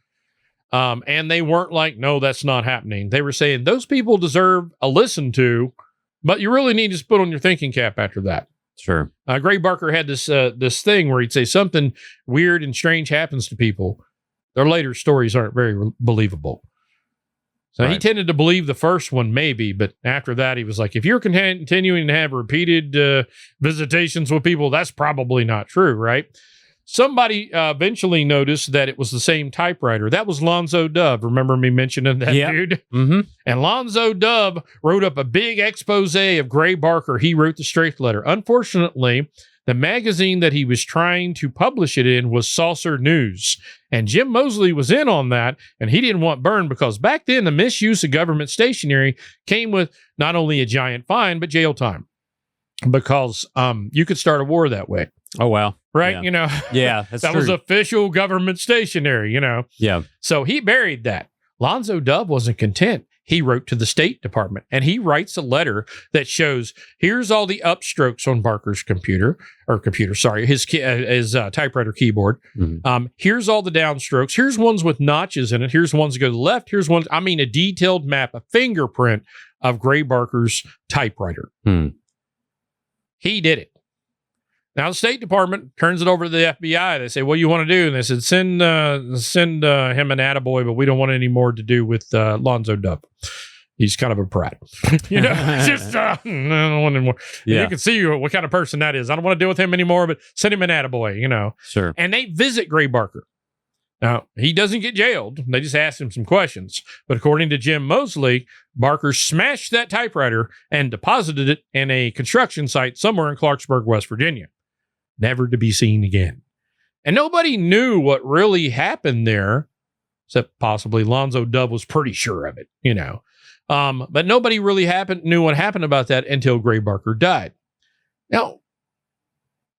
A: And they weren't like, no, that's not happening. They were saying those people deserve a listen to, but you really need to put on your thinking cap after that.
B: Sure.
A: Gray Barker had this thing where he'd say something weird and strange happens to people. Their later stories aren't very believable. So He tended to believe the first one, maybe, but after that, he was like, if you're continuing to have repeated visitations with people, that's probably not true, right? Somebody eventually noticed that it was the same typewriter. That was Lonzo Dove. Remember me mentioning that dude? And Lonzo Dove wrote up a big expose of Gray Barker. He wrote the straight letter. Unfortunately, the magazine that he was trying to publish it in was Saucer News. And Jim Moseley was in on that, and he didn't want burned because back then the misuse of government stationery came with not only a giant fine, but jail time. Because you could start a war that way.
B: Oh, wow.
A: Right?
B: Yeah. Yeah, that's
A: that
B: true.
A: was official government stationery,
B: Yeah.
A: So he buried that. Lonzo Dove wasn't content. He wrote to the State Department, and he writes a letter that shows, here's all the upstrokes on Barker's his typewriter keyboard. Here's all the downstrokes. Here's ones with notches in it. Here's ones that go to the left. Here's ones, a detailed map, a fingerprint of Gray Barker's typewriter. He did it. Now the State Department turns it over to the FBI. They say, what do you want to do? And they said, send him an attaboy, but we don't want any more to do with Lonzo Dove. He's kind of a prat. Just, I don't want any more. Yeah. You can see what kind of person that is. I don't want to deal with him anymore, but send him an attaboy,
B: Sure.
A: And they visit Gray Barker. Now, he doesn't get jailed. They just ask him some questions. But according to Jim Moseley, Barker smashed that typewriter and deposited it in a construction site somewhere in Clarksburg, West Virginia. Never to be seen again. And nobody knew what really happened there, except possibly Lonzo Dove was pretty sure of it, But nobody really knew what happened about that until Gray Barker died. Now,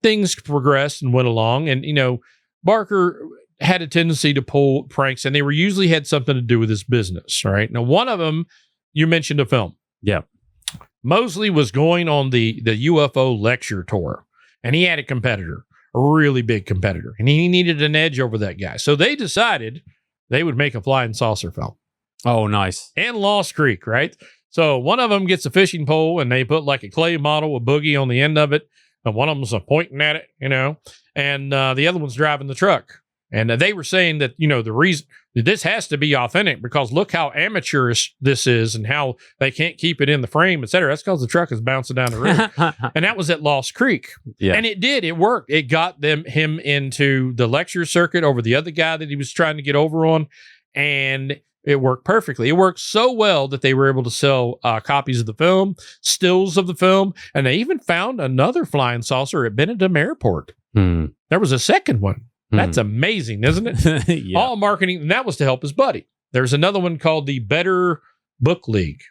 A: things progressed and went along, and, Barker had a tendency to pull pranks, and they usually had something to do with his business, right? Now, one of them, you mentioned a film.
B: Yeah.
A: Moseley was going on the UFO lecture tour. And he had a competitor, a really big competitor, and he needed an edge over that guy. So they decided they would make a flying saucer film.
B: Oh, nice.
A: In Lost Creek, right? So one of them gets a fishing pole, and they put like a clay model with boogie on the end of it. And one of them's pointing at it, and the other one's driving the truck. And they were saying that, the reason this has to be authentic because look how amateurish this is and how they can't keep it in the frame, et cetera. That's because the truck is bouncing down the road. And that was at Lost Creek.
B: Yeah.
A: And it did. It worked. It got him into the lecture circuit over the other guy that he was trying to get over on. And it worked perfectly. It worked so well that they were able to sell copies of the film, stills of the film, and they even found another flying saucer at Benedum Airport. There was a second one. That's amazing, isn't it?
B: Yeah.
A: All marketing, and that was to help his buddy. There's another one called the Better Book League,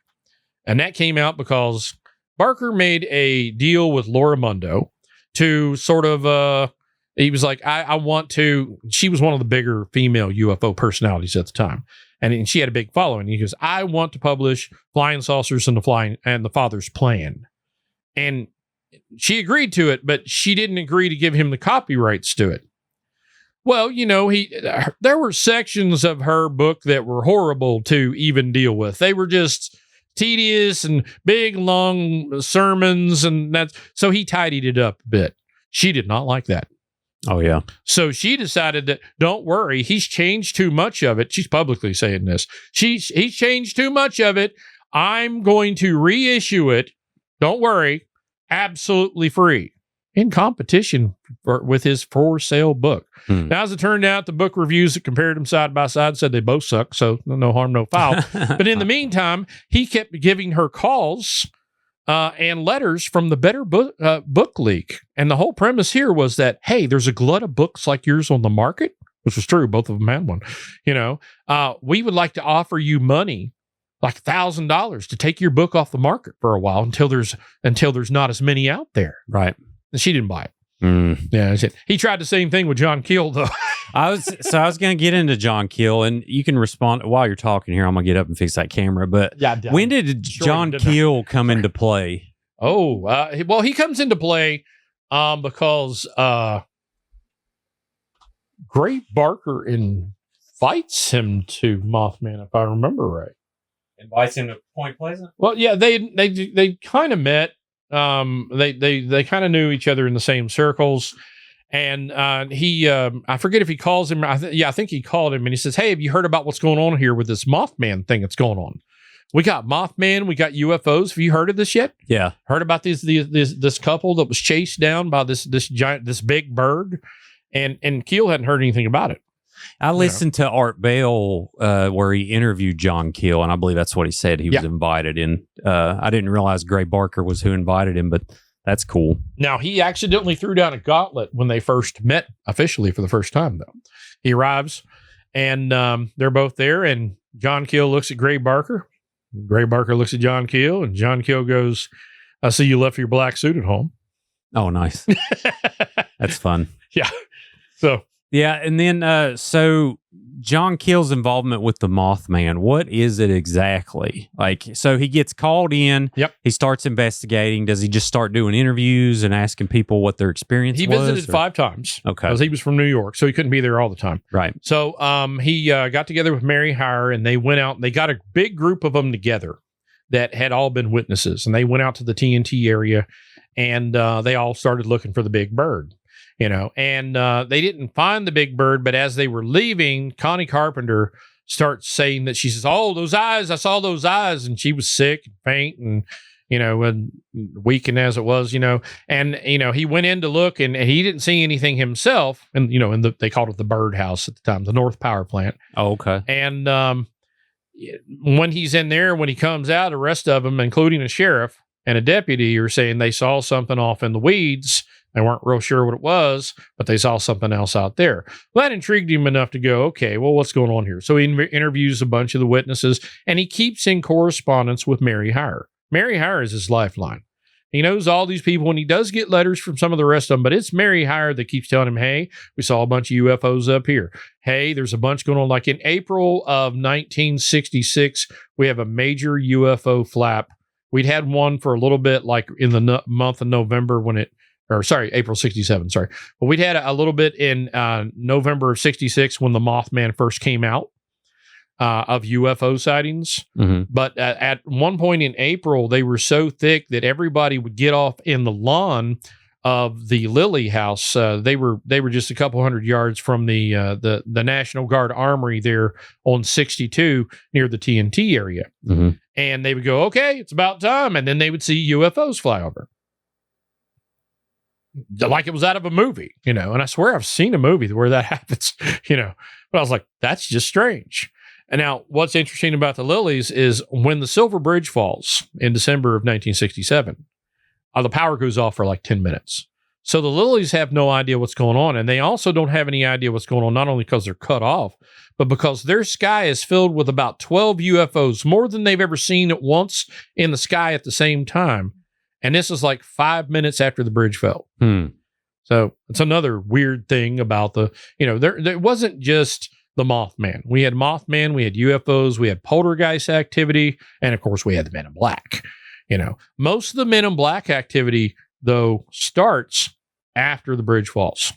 A: and that came out because Barker made a deal with Laura Mundo to sort of, he was like, I want to, she was one of the bigger female UFO personalities at the time, and she had a big following. He goes, I want to publish Flying Saucers and the Father's Plan. And she agreed to it, but she didn't agree to give him the copyrights to it. Well, there were sections of her book that were horrible to even deal with. They were just tedious and big, long sermons, and so he tidied it up a bit. She did not like that.
B: Oh, yeah.
A: So she decided that, don't worry, he's changed too much of it. She's publicly saying this. He's changed too much of it. I'm going to reissue it. Don't worry. Absolutely free. In competition with his for sale book. Now, as it turned out, the book reviews that compared them side by side said they both suck, so no harm, no foul. But in the meantime, he kept giving her calls and letters from the Better Book League. And the whole premise here was that, hey, there's a glut of books like yours on the market, which was true. Both of them had one. We would like to offer you money, like $1,000 to take your book off the market for a while until there's not as many out there.
B: Right.
A: And she didn't buy it. Yeah, he tried the same thing with John Keel, though.
B: I was going to get into John Keel, and you can respond while you're talking here. I'm going to get up and fix that camera. But when did John Keel come into play?
A: Oh, well, he comes into play because Gray Barker invites him to Mothman, if I remember right.
B: Invites him to Point Pleasant?
A: Well, yeah, they kind of met. They kind of knew each other in the same circles, and he I forget if he calls him. I think he called him and he says, "Hey, have you heard about what's going on here with this Mothman thing that's going on? We got Mothman, we got UFOs. Have you heard of this yet?
B: Yeah,
A: heard about this couple that was chased down by this big bird, and Keel hadn't heard anything about it.
B: I listened to Art Bell where he interviewed John Keel, and I believe that's what he said. He was invited in. I didn't realize Gray Barker was who invited him, but that's cool.
A: Now, he accidentally threw down a gauntlet when they first met officially for the first time, though. He arrives, and they're both there, and John Keel looks at Gray Barker. Gray Barker looks at John Keel, and John Keel goes, I see you left your black suit at home.
B: Oh, nice. That's fun.
A: Yeah. So...
B: yeah, and then so John Keel's involvement with the Mothman, what is it exactly? Like, so he gets called in, he starts investigating. Does he just start doing interviews and asking people what their experience was?
A: He visited 5 times.
B: Okay.
A: Because he was from New York, so he couldn't be there all the time.
B: Right.
A: So he got together with Mary Hyre, and they went out, and they got a big group of them together that had all been witnesses, and they went out to the TNT area, and they all started looking for the big bird. And they didn't find the big bird, but as they were leaving, Connie Carpenter starts saying that she says, "Oh, those eyes, I saw those eyes." And she was sick and faint and, and weakened as it was, and, he went in to look and he didn't see anything himself. And, they called it the birdhouse at the time, the North Power Plant.
B: Oh, okay.
A: And when he's in there, when he comes out, the rest of them, including a sheriff and a deputy, are saying they saw something off in the weeds. They weren't real sure what it was, but they saw something else out there. Well, that intrigued him enough to go, okay, well, what's going on here? So he interviews a bunch of the witnesses, and he keeps in correspondence with Mary Hyre. Mary Hyre is his lifeline. He knows all these people, and he does get letters from some of the rest of them, but it's Mary Hyre that keeps telling him, hey, we saw a bunch of UFOs up here. Hey, there's a bunch going on. Like in April of 1966, we have a major UFO flap. We'd had one for a little bit, like in the month of November April 67, sorry. But we'd had a little bit in November of 66 when the Mothman first came out of UFO sightings. Mm-hmm. But at one point in April, they were so thick that everybody would get off in the lawn of the Lilly House. They were just a couple hundred yards from the National Guard Armory there on 62 near the TNT area.
B: Mm-hmm.
A: And they would go, okay, it's about time. And then they would see UFOs fly over. Like it was out of a movie, And I swear I've seen a movie where that happens, But I was like, that's just strange. And now what's interesting about the Lilies is when the Silver Bridge falls in December of 1967, the power goes off for like 10 minutes. So the Lilies have no idea what's going on. And they also don't have any idea what's going on, not only because they're cut off, but because their sky is filled with about 12 UFOs, more than they've ever seen at once in the sky at the same time. And this is like 5 minutes after the bridge fell. So it's another weird thing about there wasn't just the Mothman. We had Mothman, we had UFOs, we had poltergeist activity, and of course we had the Men in Black. Most of the Men in Black activity, though, starts after the bridge falls.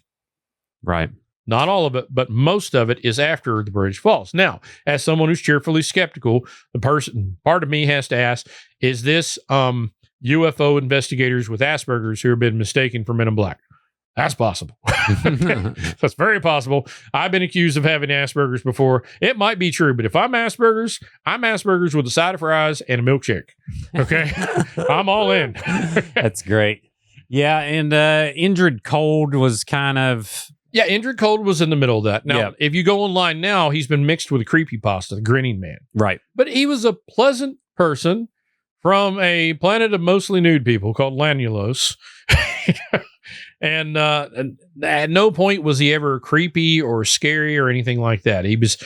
B: Right.
A: Not all of it, but most of it is after the bridge falls. Now, as someone who's cheerfully skeptical, part of me has to ask, is this UFO investigators with Asperger's who have been mistaken for Men in Black? That's possible. That's very possible. I've been accused of having Asperger's before. It might be true, but if I'm Asperger's with a side of fries and a milkshake. Okay? I'm all in.
B: That's great. Yeah, and Indrid Cold was kind of...
A: Yeah, Indrid Cold was in the middle of that. Now, if you go online now, he's been mixed with a creepypasta, the Grinning Man.
B: Right.
A: But he was a pleasant person from a planet of mostly nude people called Lanulos. And at no point was he ever creepy or scary or anything like that. He was,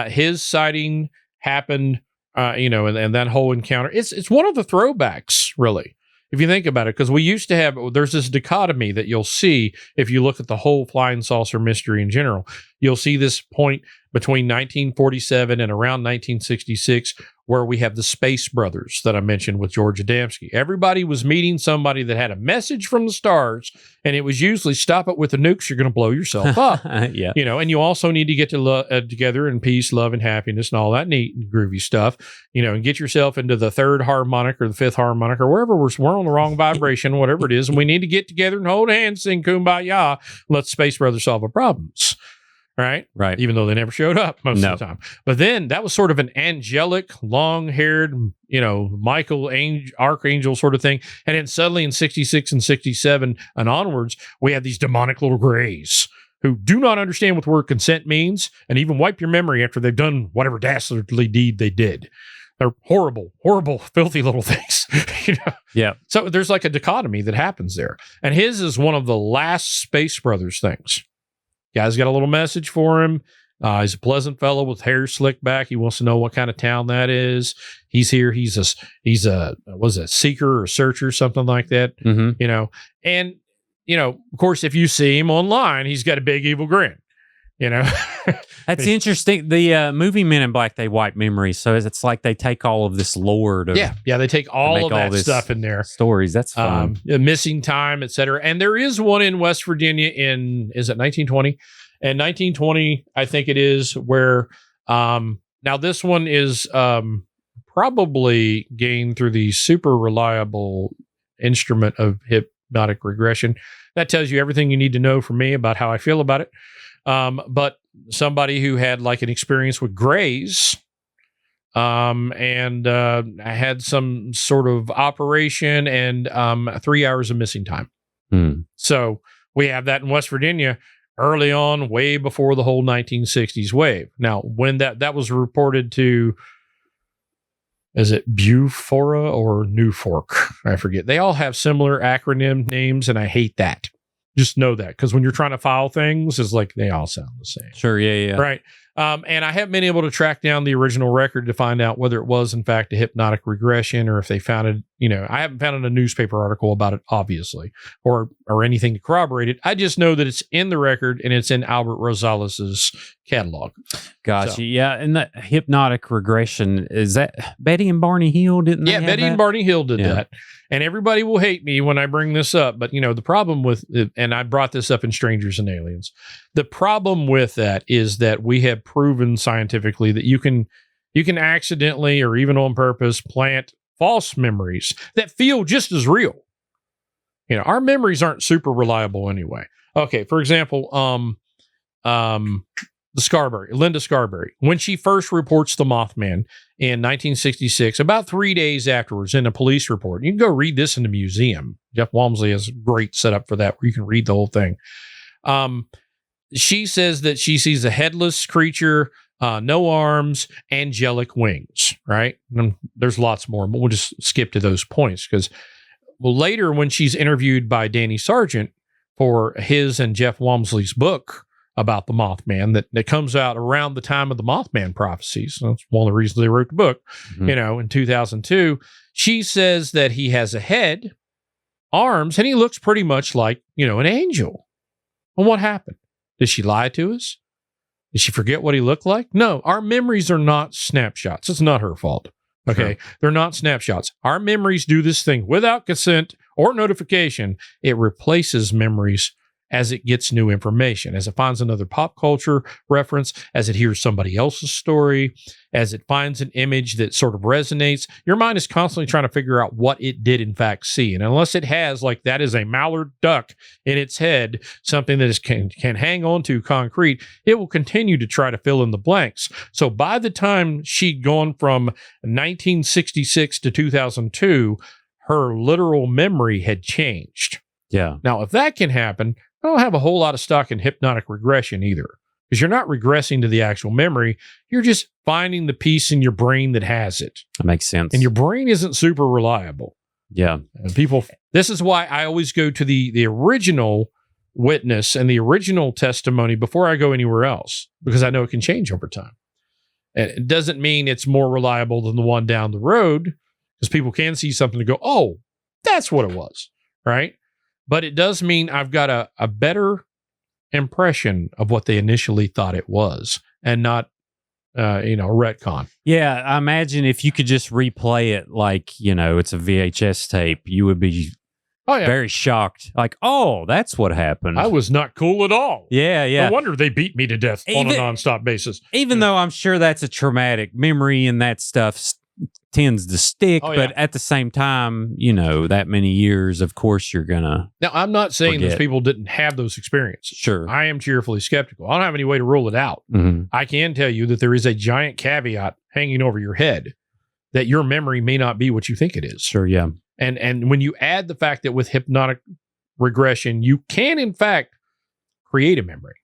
A: his sighting happened, and that whole encounter. It's one of the throwbacks, really, if you think about it, because we used to have, there's this dichotomy that you'll see if you look at the whole flying saucer mystery in general. You'll see this point between 1947 and around 1966 where we have the Space Brothers that I mentioned with George Adamski. Everybody was meeting somebody that had a message from the stars, and it was usually stop it with the nukes, you're going to blow yourself up.
B: Yeah.
A: And you also need to get together in peace, love, and happiness and all that neat and groovy stuff, and get yourself into the third harmonic or the fifth harmonic or wherever we're on the wrong vibration, whatever it is, and we need to get together and hold hands, sing Kumbaya, let the Space Brothers solve our problems. Right. Even though they never showed up most of the time. But then that was sort of an angelic, long-haired, Michael Archangel sort of thing. And then suddenly in 66 and 67 and onwards, we have these demonic little grays who do not understand what the word consent means and even wipe your memory after they've done whatever dastardly deed they did. They're horrible, horrible, filthy little things.
B: Yeah.
A: So there's like a dichotomy that happens there. And his is one of the last Space Brothers things. Guy's got a little message for him. He's a pleasant fellow with hair slicked back. He wants to know what kind of town that is. He's here. He's a seeker or searcher, something like that.
B: Mm-hmm.
A: And of course, if you see him online, he's got a big evil grin.
B: That's interesting. The movie Men in Black, they wipe memories, so it's like they take all of this lore to
A: they take all of that stuff in there.
B: Stories. That's fun.
A: Missing time, etc. And there is one in West Virginia is it 1920? And 1920, I think it is, where now this one is probably gained through the super reliable instrument of hypnotic regression. That tells you everything you need to know from me about how I feel about it. But somebody who had like an experience with grays, and had some sort of operation and 3 hours of missing time. So we have that in West Virginia early on, way before the whole 1960s wave. Now, when that was reported to, is it Bufora or New Fork? I forget. They all have similar acronym names, and I hate that. Just know that, because when you're trying to file things, it's like they all sound the same.
B: Sure, yeah.
A: Right. And I haven't been able to track down the original record to find out whether it was, in fact, a hypnotic regression or if they found it. I haven't found a newspaper article about it, obviously, or anything to corroborate it. I just know that it's in the record and it's in Albert Rosales' catalog.
B: Gotcha. So, yeah. And the hypnotic regression, is that Betty and Barney Hill? Didn't they?
A: Yeah, Betty and Barney Hill did that. And everybody will hate me when I bring this up, but the problem with it, and I brought this up in Strangers and Aliens, the problem with that is that we have proven scientifically that you can accidentally or even on purpose plant false memories that feel just as real. our memories aren't super reliable anyway. Okay, for example, Linda Scarberry, when she first reports the Mothman in 1966, about 3 days afterwards in a police report, you can go read this in the museum. Jeff Walmsley has a great setup for that where you can read the whole thing. She says that she sees a headless creature, no arms, angelic wings, right? And there's lots more, but we'll just skip to those points because later when she's interviewed by Danny Sargent for his and Jeff Walmsley's book about the Mothman that comes out around the time of the Mothman prophecies. That's one of the reasons they wrote the book, in 2002. She says that he has a head, arms, and he looks pretty much like, an angel. Well, what happened? Did she lie to us? Did she forget what he looked like? No, our memories are not snapshots. It's not her fault. Okay. Sure. They're not snapshots. Our memories do this thing without consent or notification. It replaces memories as it gets new information, as it finds another pop culture reference, as it hears somebody else's story, as it finds an image that sort of resonates. Your mind is constantly trying to figure out what it did in fact see. And unless it has, like that is a mallard duck in its head, something that can hang on to concrete, it will continue to try to fill in the blanks. So by the time she'd gone from 1966 to 2002, her literal memory had changed.
B: Yeah.
A: Now, if that can happen, I don't have a whole lot of stock in hypnotic regression either, because you're not regressing to the actual memory. You're just finding the piece in your brain that has it.
B: That makes sense.
A: And your brain isn't super reliable.
B: Yeah.
A: And this is why I always go to the original witness and the original testimony before I go anywhere else, because I know it can change over time. And it doesn't mean it's more reliable than the one down the road, because people can see something and go, oh, that's what it was, right? But it does mean I've got a better impression of what they initially thought it was, and not, a retcon.
B: Yeah, I imagine if you could just replay it like, it's a VHS tape, you would be very shocked. Like, oh, that's what happened.
A: I was not cool at all.
B: Yeah.
A: No wonder they beat me to death on a nonstop basis.
B: Even though I'm sure that's a traumatic memory and that stuff tends to stick, but at the same time, that many years, of course, you're gonna.
A: Now, I'm not saying those people didn't have those experiences.
B: Sure.
A: I am cheerfully skeptical. I don't have any way to rule it out.
B: Mm-hmm.
A: I can tell you that there is a giant caveat hanging over your head that your memory may not be what you think it is.
B: Sure, yeah.
A: And when you add the fact that with hypnotic regression, you can, in fact, create a memory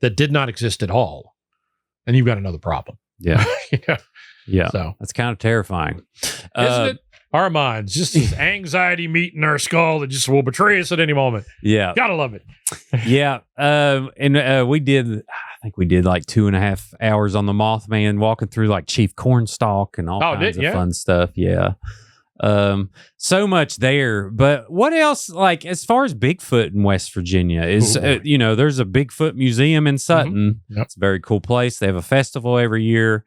A: that did not exist at all, and you've got another problem.
B: Yeah. Yeah.
A: So
B: that's kind of terrifying.
A: Isn't it? Our minds, just this anxiety meat in our skull that just will betray us at any moment.
B: Yeah.
A: Gotta love it.
B: Yeah. And we did, I think we did like 2.5 hours on the Mothman, walking through like Chief Cornstalk and all kinds of fun stuff. Yeah. So much there. But what else, like as far as Bigfoot in West Virginia is, there's a Bigfoot museum in Sutton.
A: Mm-hmm. Yep.
B: It's a very cool place. They have a festival every year.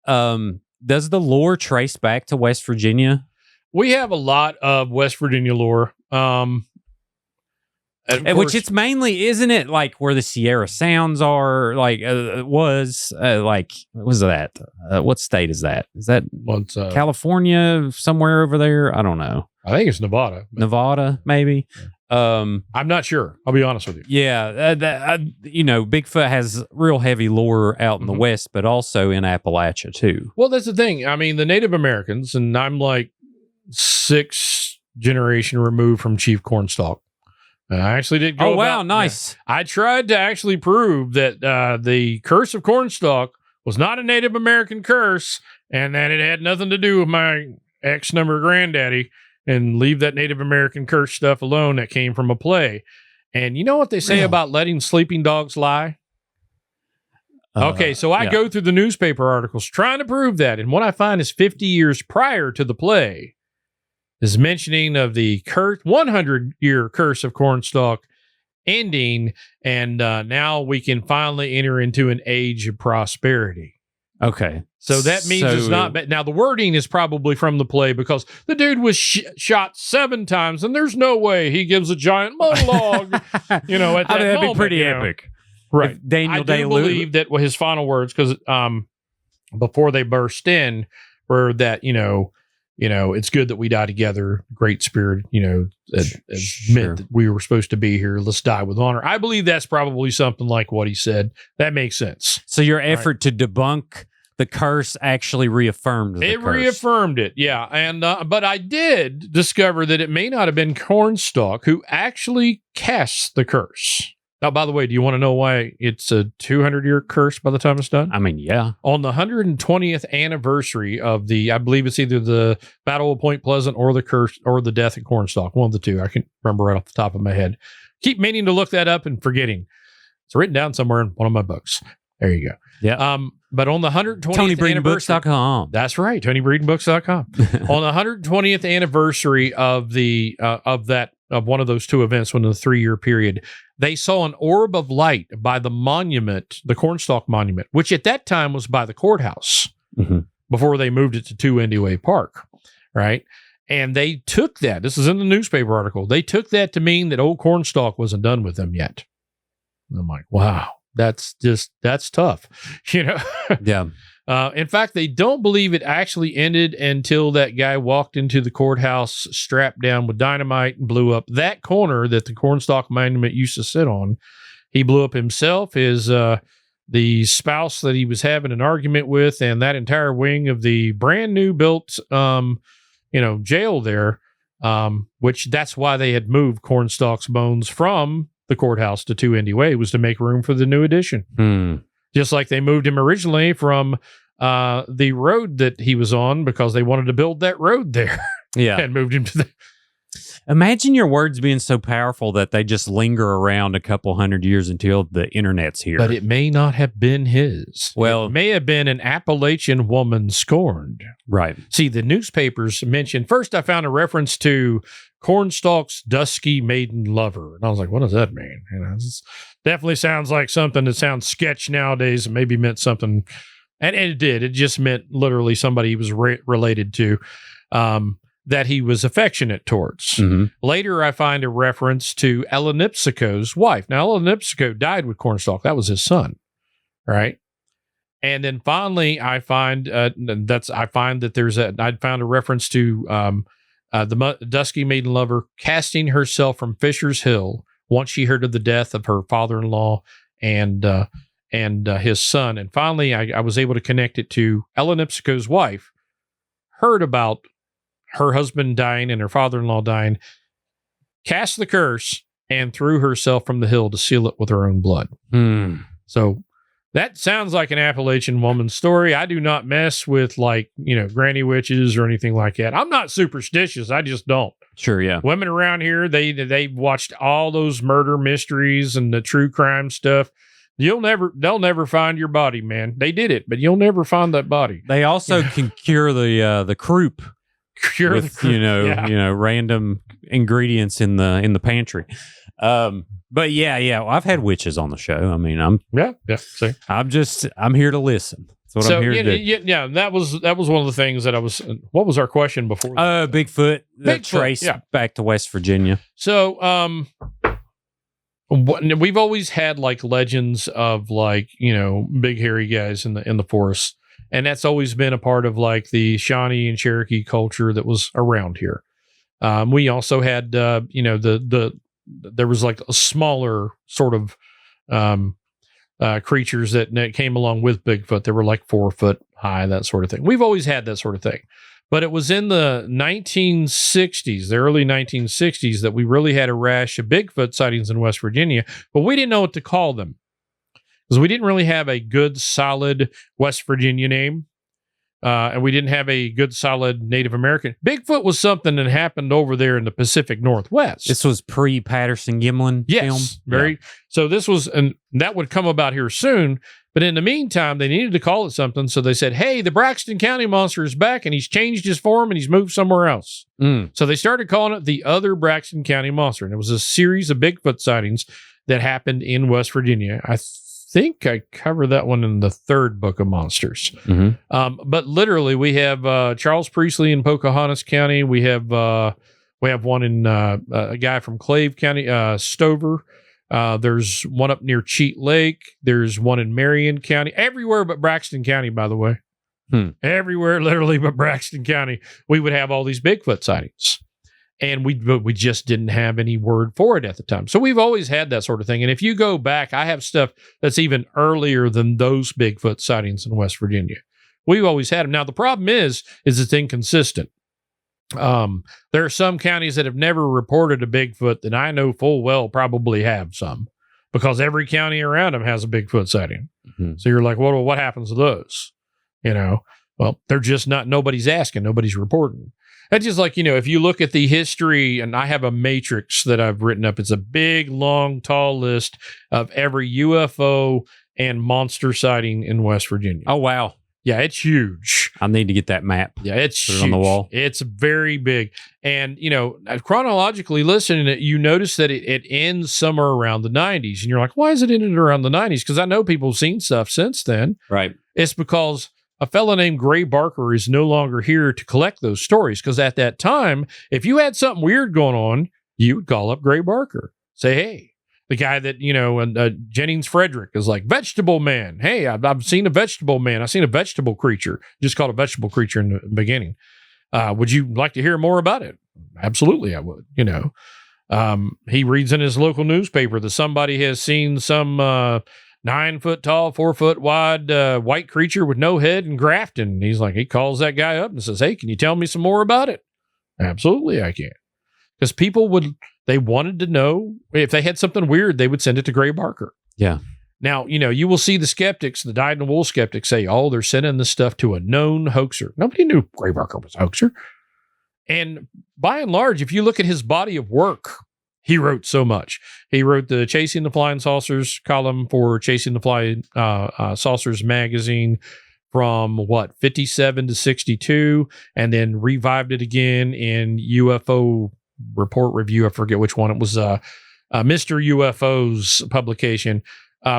B: Does the lore trace back to West Virginia?
A: We have a lot of West Virginia lore.
B: Which it's mainly, isn't it, like where the Sierra Sounds are? Like what was that? What state is that? Is that California, somewhere over there? I don't know.
A: I think it's Nevada.
B: Nevada, maybe.
A: I'm not sure. I'll be honest with you.
B: Yeah, Bigfoot has real heavy lore out in the West, but also in Appalachia too.
A: Well, that's the thing. I mean, the Native Americans, and I'm like 6th generation removed from Chief Cornstalk. I actually did go.
B: Oh, wow, nice.
A: I tried to actually prove that the curse of Cornstalk was not a Native American curse, and that it had nothing to do with my X number granddaddy, and leave that Native American curse stuff alone that came from a play. And you know what they say about letting sleeping dogs lie? Okay, so I go through the newspaper articles trying to prove that, and what I find is 50 years prior to the play is mentioning of the 100-year curse of Cornstalk ending, and now we can finally enter into an age of prosperity.
B: Okay.
A: So that means it's not bad. Now, the wording is probably from the play, because the dude was shot 7 times, and there's no way he gives a giant monologue, at that
B: that'd
A: moment,
B: be pretty epic.
A: Right.
B: If Daniel
A: I do believe that his final words, because before they burst in, were that, it's good that we die together. Great spirit, meant that we were supposed to be here. Let's die with honor. I believe that's probably something like what he said. That makes sense.
B: So your effort to debunk the curse actually reaffirmed the curse.
A: Reaffirmed it, yeah. And but I did discover that it may not have been Cornstalk who actually cast the curse. Now, by the way, do you want to know why it's a 200-year curse by the time it's done?
B: I mean, yeah.
A: On the 120th anniversary of I believe it's either the Battle of Point Pleasant or the curse or the death of Cornstalk, one of the two. I can't remember right off the top of my head. Keep meaning to look that up and forgetting. It's written down somewhere in one of my books. There you go.
B: Yeah.
A: But on the 120th
B: TonyBreedenBooks.com.
A: That's right, TonyBreedenBooks.com. On the 120th anniversary of of one of those two events within the 3-year period, they saw an orb of light by the monument, the Cornstalk Monument, which at that time was by the courthouse before they moved it to 2 Indy Way Park, right? And they took that. This is in the newspaper article. They took that to mean that old Cornstalk wasn't done with them yet. And I'm like, wow, that's tough,
B: Yeah.
A: In fact, they don't believe it actually ended until that guy walked into the courthouse strapped down with dynamite and blew up that corner that the Cornstalk Monument used to sit on. He blew up himself, the spouse that he was having an argument with, and that entire wing of the brand new built, jail there, which that's why they had moved Cornstalk's bones from the courthouse to 2 Indy Way, was to make room for the new addition. Just like they moved him originally from the road that he was on because they wanted to build that road there.
B: Yeah.
A: And moved him to the...
B: Imagine your words being so powerful that they just linger around a couple hundred years until the internet's here.
A: But it may not have been his.
B: Well,
A: it may have been an Appalachian woman scorned.
B: Right.
A: See, the newspapers mentioned, first I found a reference to Cornstalk's dusky maiden lover. And I was like, what does that mean? This definitely sounds like something that sounds sketch nowadays and maybe meant something. And it did. It just meant literally somebody he was related to, that he was affectionate towards. Later, I find a reference to Elenipsico's wife. Now, Elenipsico died with Cornstalk. That was his son, right? And then finally, I find I'd found a reference to the dusky maiden lover casting herself from Fisher's Hill once she heard of the death of her father-in-law and his son. And finally, I was able to connect it to Elenipsico's wife, heard about her husband dying and her father-in-law dying, cast the curse, and threw herself from the hill to seal it with her own blood. So that sounds like an Appalachian woman's story. I do not mess with granny witches or anything like that. I'm not superstitious. I just don't.
B: Sure, yeah.
A: Women around here, they've watched all those murder mysteries and the true crime stuff. They'll never find your body, man. They did it, but you'll never find that body.
B: They also can cure the croup. With random ingredients in the pantry. But yeah, well, I've had witches on the show. I mean, I'm here to listen. That's what I'm here to do.
A: Yeah, that was one of the things that I was. What was our question before?
B: Bigfoot. Trace back to West Virginia.
A: So, we've always had legends of big hairy guys in the forest. And that's always been a part of the Shawnee and Cherokee culture that was around here. We also had, there was a smaller sort of creatures that came along with Bigfoot. They were 4 foot high, that sort of thing. We've always had that sort of thing. But it was in the 1960s, the early 1960s, that we really had a rash of Bigfoot sightings in West Virginia, but we didn't know what to call them. Because we didn't really have a good, solid West Virginia name, and we didn't have a good, solid Native American. Bigfoot was something that happened over there in the Pacific Northwest.
B: This was pre-Patterson Gimlin film?
A: Very. Yeah. So this was, and that would come about here soon, but in the meantime, they needed to call it something, so they said, hey, the Braxton County Monster is back, and he's changed his form, and he's moved somewhere else. So they started calling it the Other Braxton County Monster, and it was a series of Bigfoot sightings that happened in West Virginia. I think I covered that one in the 3rd book of monsters. But literally, we have Charles Priestley in Pocahontas County. We have one in a guy from Clave County, Stover. There's one up near Cheat Lake. There's one in Marion County. Everywhere but Braxton County, by the way. Everywhere, literally, but Braxton County, we would have all these Bigfoot sightings. And we just didn't have any word for it at the time. So we've always had that sort of thing. And if you go back, I have stuff that's even earlier than those Bigfoot sightings in West Virginia. We've always had them. Now, the problem is it's inconsistent. There are some counties that have never reported a Bigfoot that I know full well probably have some, because every county around them has a Bigfoot sighting. So you're like, well, what happens to those? Well, they're just not, nobody's asking, nobody's reporting. That's just like, if you look at the history, and I have a matrix that I've written up, it's a big, long, tall list of every UFO and monster sighting in West Virginia.
B: Oh, wow.
A: Yeah, it's huge.
B: I need to get that map.
A: Yeah, it's
B: Put it on the wall.
A: It's very big. And, chronologically listening, you notice that it ends somewhere around the 90s. And you're like, why is it ended around the 90s? Because I know people have seen stuff since then.
B: Right.
A: It's because a fellow named Gray Barker is no longer here to collect those stories. Because at that time, if you had something weird going on, you would call up Gray Barker. Say, hey, the guy that, and Jennings Frederick is like, vegetable man. Hey, I've seen a vegetable man. I've seen a vegetable creature. Just called a vegetable creature in the beginning. Would you like to hear more about it? Absolutely, I would. He reads in his local newspaper that somebody has seen some 9 foot tall, 4 foot wide white creature with no head in Grafton. And he's like, he calls that guy up and says, hey, can you tell me some more about it? Absolutely, I can. Because people they wanted to know if they had something weird, they would send it to Gray Barker.
B: Yeah.
A: Now, you will see the skeptics, the dyed-in-the-wool skeptics say, oh, they're sending this stuff to a known hoaxer. Nobody knew Gray Barker was a hoaxer. And by and large, if you look at his body of work, he wrote so much. He wrote the Chasing the Flying Saucers column for Chasing the Flying Saucers magazine from 57 to 62, and then revived it again in UFO Report Review. I forget which one. It was Mr. UFO's publication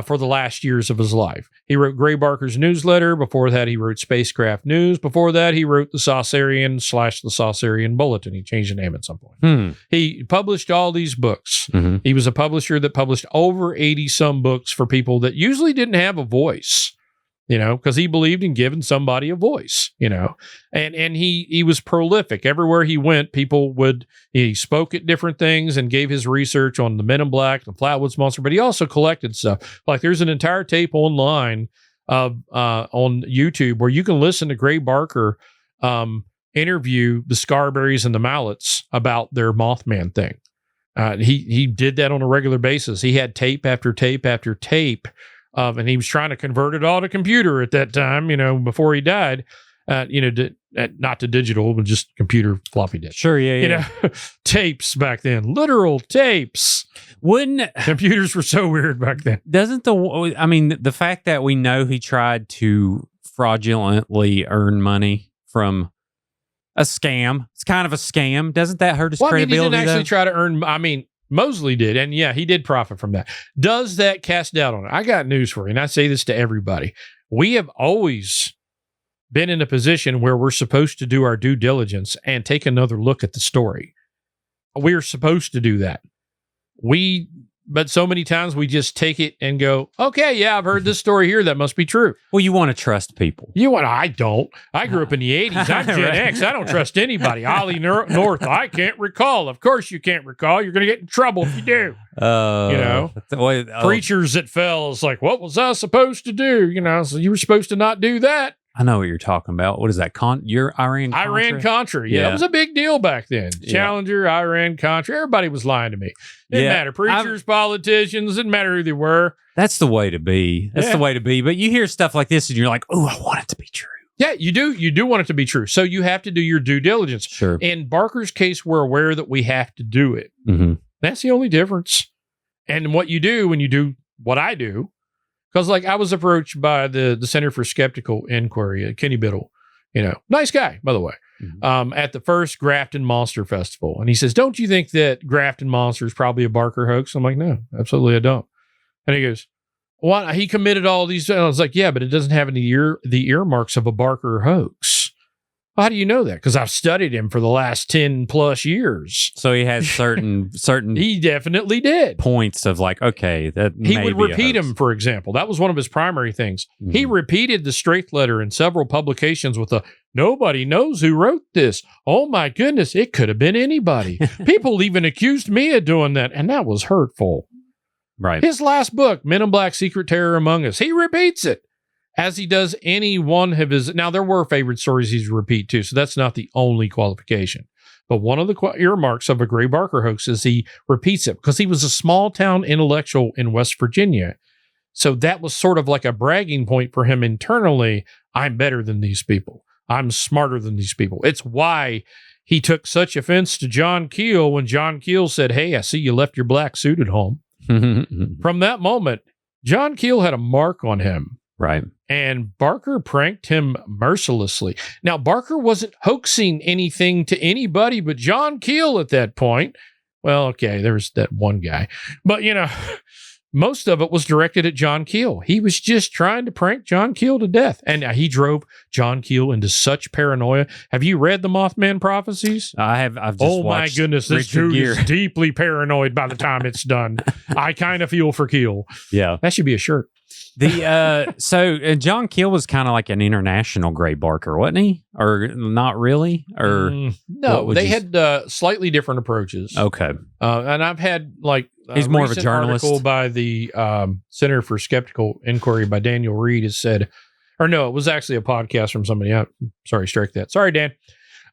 A: for the last years of his life. He wrote Gray Barker's newsletter. Before that, he wrote Spacecraft News. Before that, he wrote the Saucerian / the Saucerian Bulletin. He changed the name at some point. He published all these books. He was a publisher that published over 80 some books for people that usually didn't have a voice, because he believed in giving somebody a voice, and he was prolific. Everywhere he went, he spoke at different things and gave his research on the Men in Black, the Flatwoods Monster, but he also collected stuff. Like there's an entire tape online on YouTube where you can listen to Gray Barker interview the Scarberries and the Mallets about their Mothman thing. He did that on a regular basis. He had tape after tape after tape. And he was trying to convert it all to computer at that time, before he died, not to digital, but just computer floppy disk.
B: Sure, yeah.
A: Tapes back then, literal tapes. Computers were so weird back then.
B: Doesn't the fact that we know he tried to fraudulently earn money from a scam, it's kind of a scam. Doesn't that hurt his credibility?
A: He didn't actually try to earn, Mosley did, and yeah, he did profit from that. Does that cast doubt on it? I got news for you, and I say this to everybody. We have always been in a position where we're supposed to do our due diligence and take another look at the story. We're supposed to do that. But so many times we just take it and go, okay, yeah, I've heard this story here. That must be true.
B: Well, you want to trust people.
A: I don't. I grew up in the 80s. I'm Gen X. I don't trust anybody. Ollie North, I can't recall. Of course you can't recall. You're going to get in trouble if you do. Preachers that fell is like, what was I supposed to do? So you were supposed to not do that.
B: I know what you're talking about. What is that? Your Iran-Contra?
A: Iran-Contra. Yeah, it was a big deal back then. Challenger, Iran-Contra. Everybody was lying to me. Didn't matter. Preachers, politicians, didn't matter who they were.
B: That's the way to be. The way to be. But you hear stuff like this and you're like, oh, I want it to be true.
A: Yeah, you do. You do want it to be true. So you have to do your due diligence.
B: Sure.
A: In Barker's case, we're aware that we have to do it. That's the only difference. And what you do when you do what I do, because I was approached by the Center for Skeptical Inquiry, Kenny Biddle, nice guy, by the way, at the first Grafton Monster Festival. And he says, don't you think that Grafton Monster is probably a Barker hoax? I'm like, no, absolutely I don't. And he goes, what? He committed all these. And I was like, yeah, but it doesn't have the earmarks of a Barker hoax. Well, how do you know that? Because I've studied him for the last 10 plus years.
B: So he has certain
A: He definitely did.
B: points of like, okay, that
A: He
B: may
A: would
B: be a
A: repeat
B: hoax.
A: them, for example. That was one of his primary things.
B: Mhm.
A: He repeated the straight letter in several publications with a, nobody knows who wrote this. Oh my goodness, it could have been anybody. People even accused me of doing that, and that was hurtful.
B: Right.
A: His last book, Men in Black, Secret Terror Among Us, he repeats it as he does any one of his. Now, there were favorite stories he's repeat too, so that's not the only qualification. But one of the earmarks of a Gray Barker hoax is he repeats it because he was a small town intellectual in West Virginia. So that was sort of like a bragging point for him internally. I'm better than these people. I'm smarter than these people. It's why he took such offense to John Keel when John Keel said, hey, I see you left your black suit at home. From that moment, John Keel had a mark on him.
B: Right.
A: And Barker pranked him mercilessly. Now, Barker wasn't hoaxing anything to anybody but John Keel at that point. Well, okay, there was that one guy. But, most of it was directed at John Keel. He was just trying to prank John Keel to death. And he drove John Keel into such paranoia. Have you read the Mothman prophecies?
B: I've just
A: Oh my
B: watched
A: goodness, this
B: Richard
A: dude
B: Gere.
A: is deeply paranoid by the time it's done. I kind of feel for Keel.
B: Yeah.
A: That should be a shirt.
B: So John Keel was kind of like an international Gray Barker, wasn't he? Or not really? Or what
A: no,
B: would
A: they
B: you
A: had slightly different approaches.
B: okay.
A: And I've had like
B: He's more of a
A: recent
B: journalist.
A: article by the Center for Skeptical Inquiry by Daniel Reed has said, or no, it was actually a podcast from somebody else. Sorry, strike that. Sorry, Dan.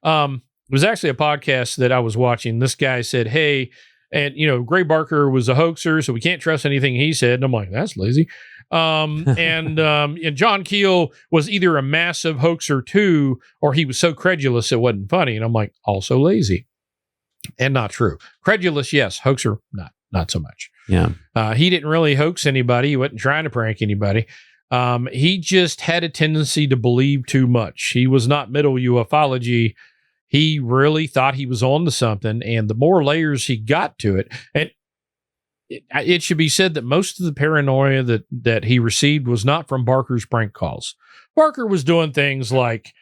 A: It was actually a podcast that I was watching. This guy said, hey, and Gray Barker was a hoaxer, so we can't trust anything he said. And I'm like, that's lazy. And John Keel was either a massive hoaxer too, or he was so credulous it wasn't funny. And I'm like, also lazy and not true. Credulous, yes. Hoaxer, not so much.
B: Yeah.
A: He didn't really hoax anybody. He wasn't trying to prank anybody. He just had a tendency to believe too much. He was not middle ufology. He really thought he was on to something. And the more layers he got to it, and it should be said that most of the paranoia that he received was not from Barker's prank calls. Barker was doing things like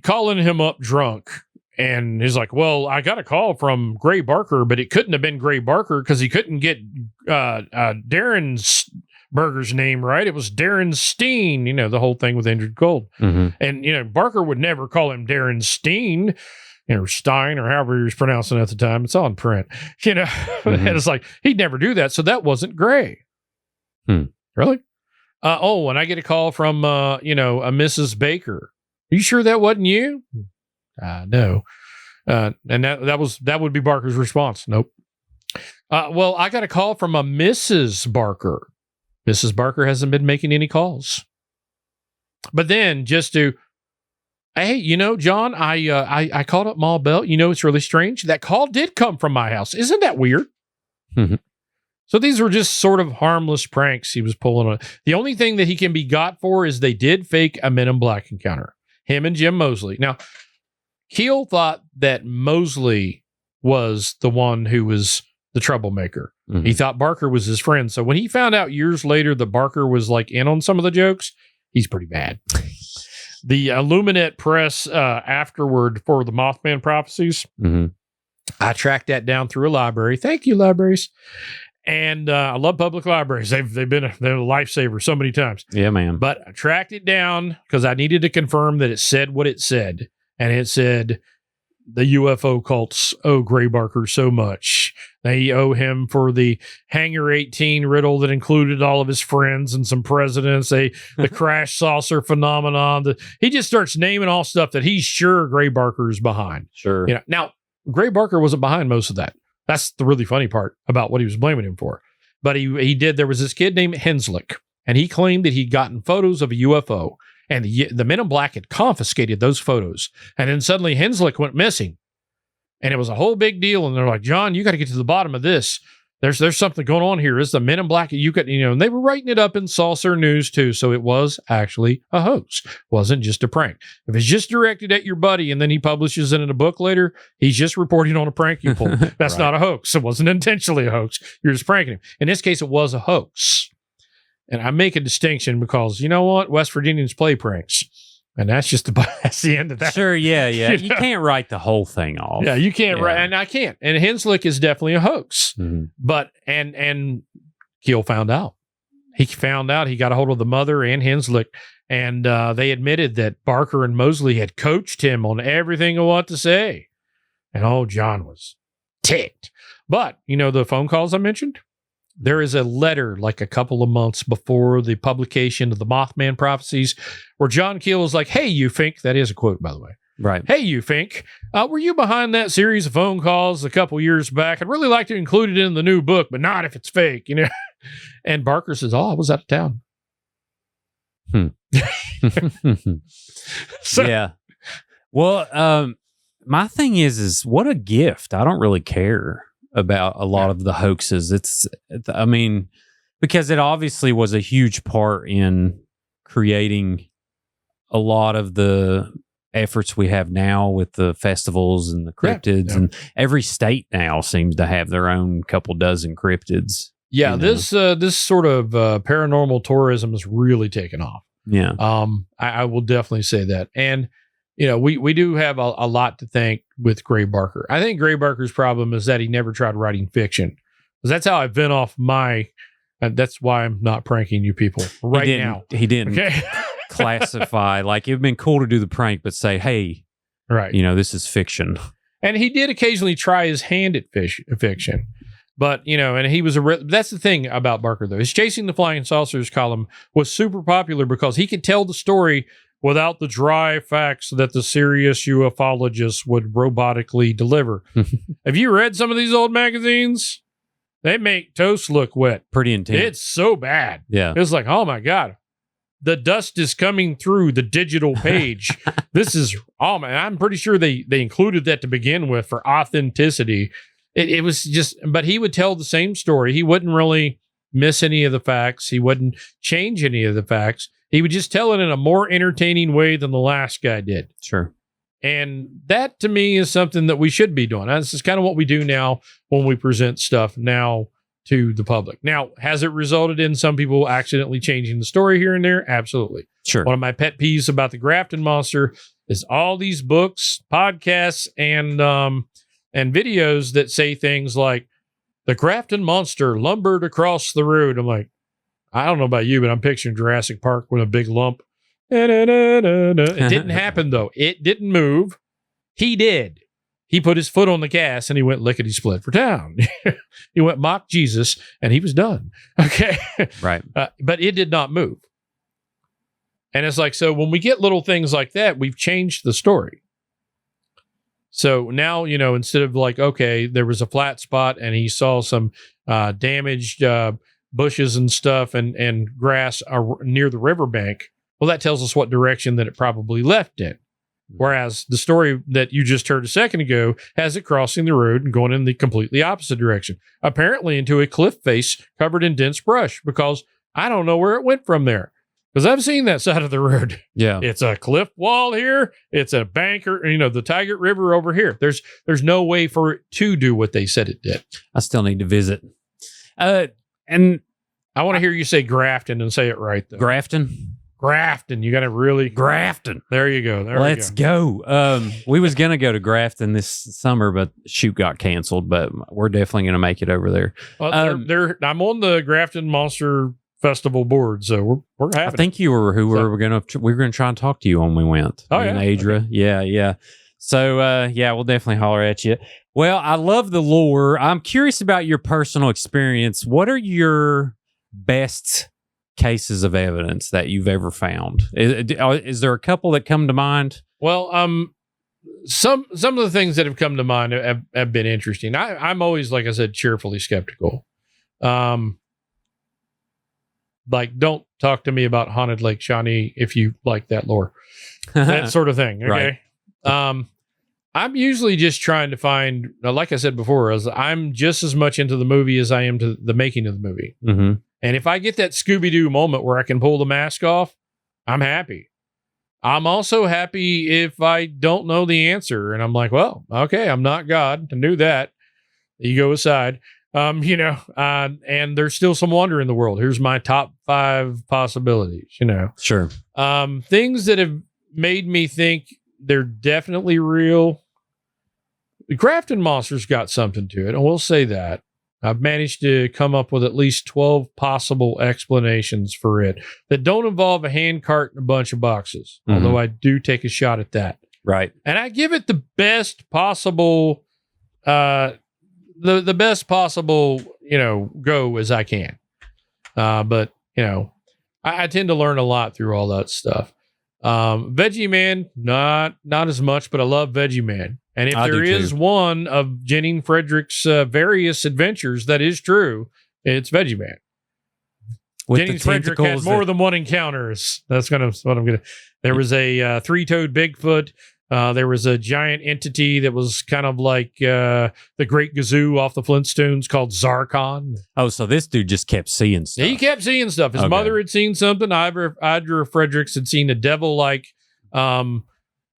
A: calling him up drunk. And he's like, well, I got a call from Gray Barker, but it couldn't have been Gray Barker because he couldn't get Darren's burger's name right. It was Darren Steen, the whole thing with Indrid Gold.
B: Mm-hmm.
A: And, Barker would never call him Darren Steen, Stein, or however he was pronouncing it at the time. It's on print,
B: Mm-hmm.
A: And it's like, he'd never do that. So that wasn't Gray. Really? And I get a call from, a Mrs. Baker. Are you sure that wasn't you? No. And that would be Barker's response. Nope. Well, I got a call from a Mrs. Barker. Mrs. Barker hasn't been making any calls. But then hey, John, I called up Ma Bell. It's really strange. That call did come from my house. Isn't that weird?
B: Mm-hmm.
A: So these were just sort of harmless pranks he was pulling on. The only thing that he can be got for is they did fake a Men in Black encounter. Him and Jim Mosley. Now, Keel thought that Mosley was the one who was the troublemaker.
B: Mm-hmm.
A: He thought Barker was his friend. So when he found out years later that Barker was like in on some of the jokes, he's pretty bad. The Illuminate Press afterward for the Mothman prophecies,
B: Mm-hmm.
A: I tracked that down through a library. Thank you, libraries. And I love public libraries. They've been they're a lifesaver so many times.
B: Yeah, man.
A: But I tracked it down because I needed to confirm that it said what it said. And it said, the UFO cults owe Gray Barker so much. They owe him for the Hangar 18 riddle that included all of his friends and some presidents, the crash saucer phenomenon. He just starts naming all stuff that he's sure Gray Barker is behind.
B: Sure.
A: Now, Gray Barker wasn't behind most of that. That's the really funny part about what he was blaming him for. But he did. There was this kid named Henslick, and he claimed that he'd gotten photos of a UFO. And the Men in Black had confiscated those photos. And then suddenly Henslick went missing. And it was a whole big deal. And they're like, John, you got to get to the bottom of this. There's something going on here. It's the Men in Black. And they were writing it up in Saucer News too. So it was actually a hoax. Wasn't just a prank. If it's just directed at your buddy and then he publishes it in a book later, he's just reporting on a prank you pulled. That's
B: Right.
A: not a hoax. It wasn't intentionally a hoax. You're just pranking him. In this case, it was a hoax. And I make a distinction because you know what? West Virginians play pranks. And that's just that's the end of that.
B: Sure, yeah. You can't write the whole thing off.
A: Yeah, you can't write, and I can't. And Henslick is definitely a hoax.
B: Mm-hmm.
A: But and Keel found out. He found out. He got a hold of the mother and Henslick, and they admitted that Barker and Mosley had coached him on everything and what to say. And John was ticked. But the phone calls I mentioned. There is a letter like a couple of months before the publication of the Mothman prophecies where John Keel was like, "Hey, you Fink." That is a quote, by the way.
B: Right.
A: "Hey, you Fink. Were you behind that series of phone calls a couple years back? I'd really like to include it in the new book, but not if it's fake, And Barker says, "Oh, I was out of town."
B: Yeah. Well, my thing is what a gift. I don't really care about a lot of the hoaxes. Because it obviously was a huge part in creating a lot of the efforts we have now with the festivals and the cryptids, and every state now seems to have their own couple dozen cryptids.
A: Yeah, this sort of paranormal tourism has really taken off.
B: Yeah.
A: I will definitely say that. And we do have a lot to thank with Gray Barker. I think Gray Barker's problem is that he never tried writing fiction. Because that's how I vent off that's why I'm not pranking you people now.
B: He didn't classify, like it'd been cool to do the prank, but say, hey,
A: right,
B: this is fiction.
A: And he did occasionally try his hand at fiction. But, and he was that's the thing about Barker, though. His Chasing the Flying Saucers column was super popular because he could tell the story without the dry facts that the serious ufologists would robotically deliver. Have you read some of these old magazines? They make toast look wet.
B: Pretty intense.
A: It's so bad.
B: Yeah.
A: It's like, oh my God. The dust is coming through the digital page. This is, man, I'm pretty sure they included that to begin with for authenticity. It was just, but he would tell the same story. He wouldn't really miss any of the facts. He wouldn't change any of the facts. He would just tell it in a more entertaining way than the last guy did.
B: Sure.
A: And that to me is something that we should be doing. This is kind of what we do now when we present stuff now to the public. Now, has it resulted in some people accidentally changing the story here and there? Absolutely.
B: Sure.
A: One of my pet peeves about the Grafton Monster is all these books, podcasts, and videos that say things like, "The Grafton Monster lumbered across the road." I'm like, I don't know about you, but I'm picturing Jurassic Park with a big lump. It didn't happen, though. It didn't move. He did. He put his foot on the gas and he went lickety-split for town. He went mock Jesus and he was done. Okay.
B: Right.
A: But it did not move. And it's like, so when we get little things like that, we've changed the story. So now, instead of like, okay, there was a flat spot and he saw some damaged bushes and stuff and grass near the riverbank, well, that tells us what direction that it probably left in. Whereas the story that you just heard a second ago has it crossing the road and going in the completely opposite direction, apparently into a cliff face covered in dense brush, because I don't know where it went from there. Because I've seen that side of the road.
B: Yeah.
A: It's a cliff wall here. It's a bank, or, the Tigert River over here. There's no way for it to do what they said it did.
B: I still need to visit. And
A: I want to hear you say Grafton and say it right, though.
B: Grafton.
A: You got to really
B: Grafton.
A: There you go.
B: Let's go. We was gonna go to Grafton this summer, but shoot got canceled. But we're definitely gonna make it over there.
A: Well, I'm on the Grafton Monster Festival board, so we're having.
B: I think you were who we were gonna try and talk to you when we went.
A: Oh, yeah.
B: Adra. Okay. Yeah. So we'll definitely holler at you. Well, I love the lore. I'm curious about your personal experience. What are your best cases of evidence that you've ever found? Is there a couple that come to mind?
A: Well, some of the things that have come to mind have been interesting. I'm always, like I said, cheerfully skeptical. Like, don't talk to me about Haunted Lake Shawnee if you like that lore, that sort of thing. Okay. Right. I'm usually just trying to find, like I said before, I'm just as much into the movie as I am to the making of the movie.
B: Mm-hmm.
A: And if I get that Scooby-Doo moment where I can pull the mask off, I'm happy. I'm also happy if I don't know the answer. And I'm like, well, okay, I'm not God. I knew that. Ego aside. And there's still some wonder in the world. Here's my top 5 possibilities,
B: Sure.
A: Things that have, made me think they're definitely real. The Grafton Monster's got something to it, I will say that. I've managed to come up with at least 12 possible explanations for it that don't involve a hand cart and a bunch of boxes, although I do take a shot at that.
B: Right.
A: And I give it the best possible, the best possible, go as I can. But, I tend to learn a lot through all that stuff. Veggie Man, not as much, but I love Veggie Man. And if there is one of Jenny Frederick's various adventures that is true, it's Veggie Man. Jenny Frederick had more than one encounters. That's what I'm gonna. There was a three-toed Bigfoot. There was a giant entity that was kind of like the Great Gazoo off the Flintstones called Zarkon.
B: Oh, so this dude just kept seeing stuff.
A: Yeah, he kept seeing stuff. His mother had seen something. Idra Fredericks had seen a devil-like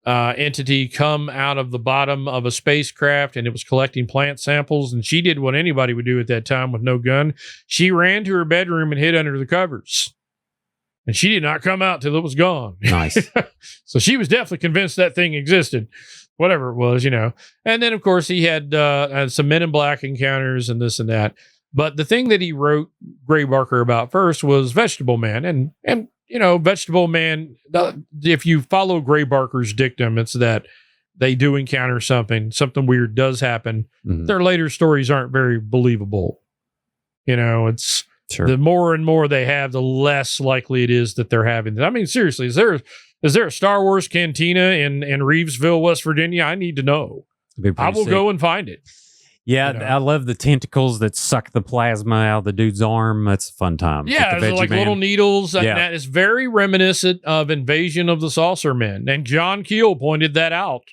A: entity come out of the bottom of a spacecraft, and it was collecting plant samples. And she did what anybody would do at that time with no gun. She ran to her bedroom and hid under the covers. And she did not come out till it was gone.
B: Nice.
A: So she was definitely convinced that thing existed, whatever it was, And then, of course, he had some Men in Black encounters and this and that. But the thing that he wrote Gray Barker about first was Vegetable Man. And Vegetable Man, if you follow Gray Barker's dictum, it's that they do encounter something weird does happen. Their later stories aren't very believable. It's... Sure. The more and more they have, the less likely it is that they're having. I mean, seriously, is there a Star Wars cantina in Reevesville, West Virginia? I need to know. I will go and find it.
B: Yeah, I love the tentacles that suck the plasma out of the dude's arm. That's a fun time.
A: Yeah, it's like little needles. Yeah. And that is very reminiscent of Invasion of the Saucer Men. And John Keel pointed that out.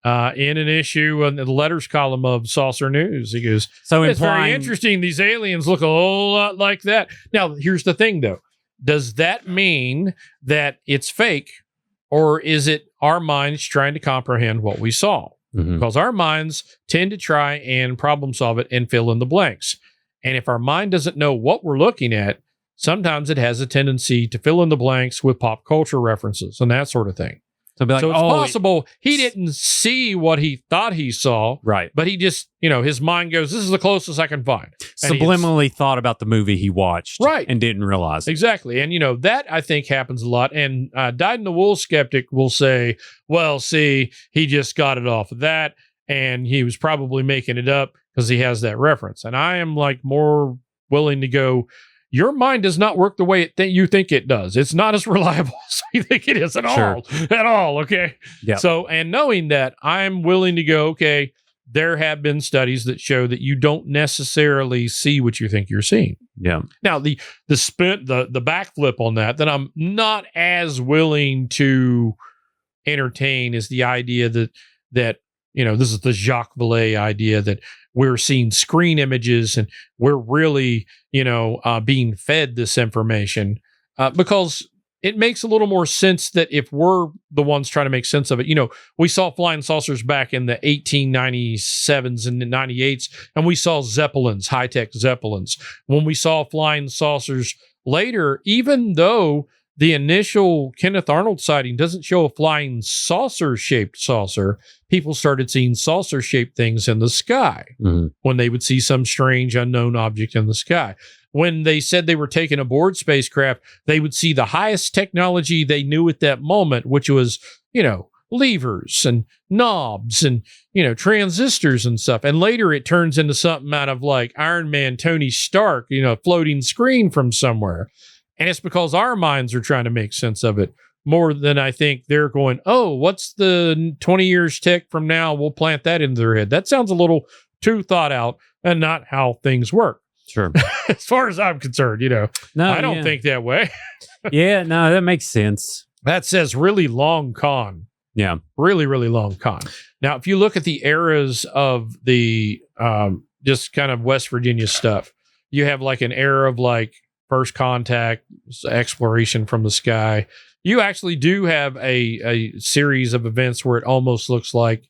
A: In an issue in the letters column of Saucer News. He goes, it's very interesting. These aliens look a whole lot like that. Now, here's the thing, though. Does that mean that it's fake, or is it our minds trying to comprehend what we saw? Because our minds tend to try and problem solve it and fill in the blanks. And if our mind doesn't know what we're looking at, sometimes it has a tendency to fill in the blanks with pop culture references and that sort of thing. So it's possible he didn't see what he thought he saw.
B: Right.
A: But he just, his mind goes, this is the closest I can find.
B: Subliminally thought about the movie he watched.
A: Right.
B: And didn't realize it.
A: Exactly. And, that I think happens a lot. And Dyed-in-the-Wool skeptic will say, well, see, he just got it off of that. And he was probably making it up because he has that reference. And I am more willing to go, your mind does not work the way you think it does. It's not as reliable as you think it is at all. Okay.
B: Yeah.
A: So, and knowing that, I'm willing to go, okay, there have been studies that show that you don't necessarily see what you think you're seeing.
B: Yeah.
A: Now, the backflip on that I'm not as willing to entertain is the idea that this is the Jacques Vallée idea that we're seeing screen images and we're really, being fed this information because it makes a little more sense that if we're the ones trying to make sense of it, we saw flying saucers back in the 1897s and the 98s, and we saw Zeppelins, high-tech Zeppelins. When we saw flying saucers later, even though the initial Kenneth Arnold sighting doesn't show a flying saucer-shaped saucer, people started seeing saucer-shaped things in the sky when they would see some strange unknown object in the sky. When they said they were taking aboard spacecraft, they would see the highest technology they knew at that moment, which was, levers and knobs and, transistors and stuff. And later it turns into something out of like Iron Man, Tony Stark, floating screen from somewhere. And it's because our minds are trying to make sense of it more than I think they're going, oh, what's the 20 years tech from now? We'll plant that into their head. That sounds a little too thought out and not how things work.
B: Sure.
A: As far as I'm concerned, no, I don't think that way.
B: Yeah, no, that makes sense.
A: That says really long con.
B: Yeah.
A: Really, really long con. Now, if you look at the eras of the just kind of West Virginia stuff, you have like an era of like first contact, exploration from the sky. You actually do have a series of events where it almost looks like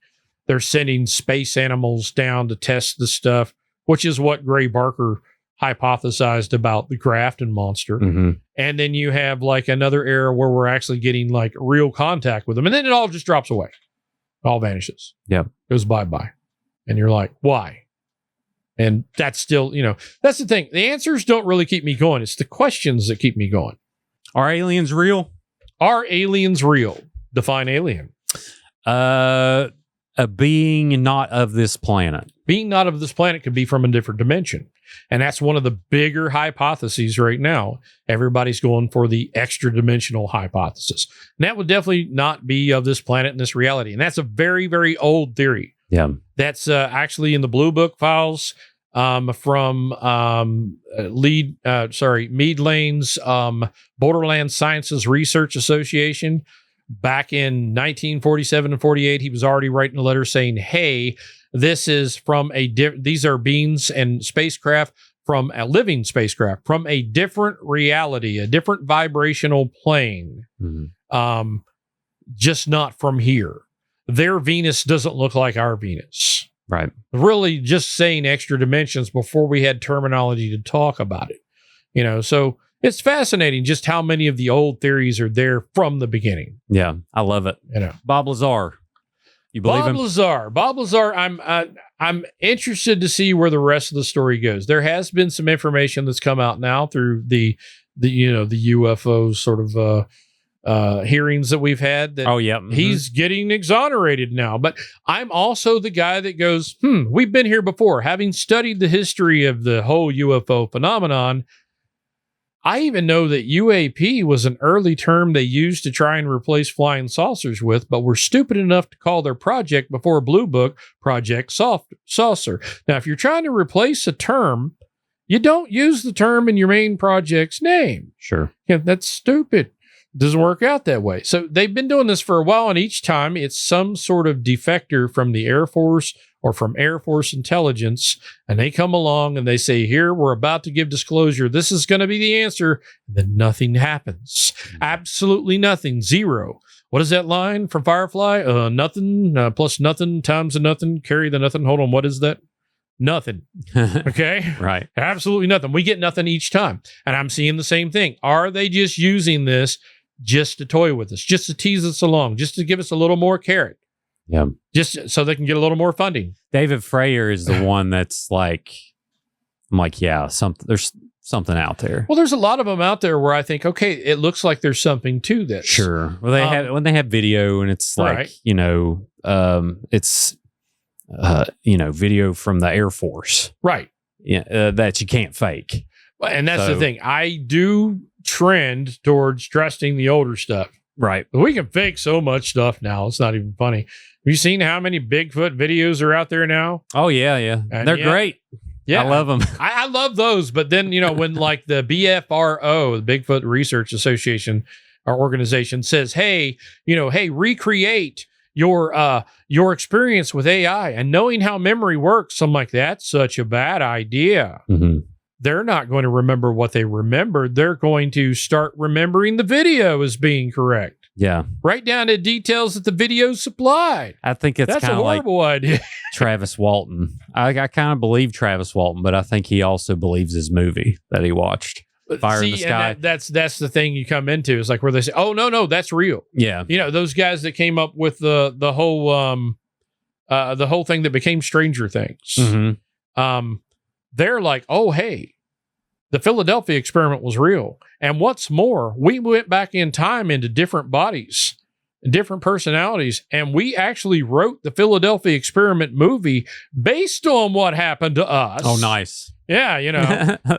A: they're sending space animals down to test the stuff, which is what Gray Barker hypothesized about the Grafton monster.
B: Mm-hmm.
A: And then you have like another era where we're actually getting like real contact with them. And then it all just drops away. It all vanishes.
B: Yep.
A: Goes bye-bye. And you're like, why? And that's still, that's the thing. The answers don't really keep me going. It's the questions that keep me going.
B: Are aliens real?
A: Are aliens real? Define alien.
B: A being not of this planet.
A: Being not of this planet could be from a different dimension. And that's one of the bigger hypotheses right now. Everybody's going for the extra dimensional hypothesis. And that would definitely not be of this planet and this reality. And that's a very, very old theory.
B: Yeah.
A: That's actually in the Blue Book files from Mead Lane's Borderland Sciences Research Association. Back in 1947 and 48, he was already writing a letter saying, hey, this is from these are beings and spacecraft from a living spacecraft from a different reality, a different vibrational plane, just not from here. Their Venus doesn't look like our Venus.
B: Right.
A: Really just saying extra dimensions before we had terminology to talk about it. So it's fascinating just how many of the old theories are there from the beginning.
B: Yeah, I love it. Bob Lazar. You believe him?
A: Bob Lazar, I'm interested to see where the rest of the story goes. There has been some information that's come out now through the UFO sort of hearings that we've had that he's getting exonerated now. But I'm also the guy that goes, we've been here before. Having studied the history of the whole UFO phenomenon, I even know that UAP was an early term they used to try and replace flying saucers with, but were stupid enough to call their project before Blue Book Project Saucer. Now, if you're trying to replace a term, you don't use the term in your main project's name.
B: Sure.
A: That's stupid. Doesn't work out that way. So they've been doing this for a while, and each time it's some sort of defector from the Air Force or from Air Force intelligence, and they come along and they say, here, we're about to give disclosure. This is going to be the answer. And then nothing happens. Absolutely nothing. Zero. What is that line from Firefly? Nothing plus nothing times a nothing. Carry the nothing. Hold on. What is that? Nothing. Okay.
B: Right.
A: Absolutely nothing. We get nothing each time. And I'm seeing the same thing. Are they just using this just to toy with us, just to tease us along, just to give us a little more carrot?
B: Yeah.
A: Just so they can get a little more funding.
B: David Freyer is the one that's like, I'm like, yeah, there's something out there.
A: Well, there's a lot of them out there where I think, okay, it looks like there's something to this.
B: Sure. Well, when they have video and it's like,
A: right.
B: It's, video from the Air Force.
A: Right.
B: Yeah. That you can't fake.
A: And that's the thing. I do trend towards trusting the older stuff.
B: Right.
A: But we can fake so much stuff now. It's not even funny. Have you seen how many Bigfoot videos are out there now?
B: Oh, yeah, yeah. And they're great. Yeah. I love them.
A: I love those. But then, when like the BFRO, the Bigfoot Research Association, our organization says, hey, recreate your experience with AI and knowing how memory works. I'm like, that's such a bad idea.
B: Mm-hmm.
A: They're not going to remember what they remembered. They're going to start remembering the video as being correct.
B: Yeah.
A: Right down to details that the video supplied.
B: I think that's kind of like
A: idea.
B: Travis Walton. I kind of believe Travis Walton, but I think he also believes his movie that he watched. Fire in the Sky.
A: And that's the thing you come into. Is like where they say, oh, no, that's real.
B: Yeah.
A: Those guys that came up with the whole thing that became Stranger Things.
B: Mm-hmm.
A: They're like, oh, hey, the Philadelphia experiment was real. And what's more, we went back in time into different bodies, different personalities, and we actually wrote the Philadelphia experiment movie based on what happened to us.
B: Oh, nice.
A: Yeah,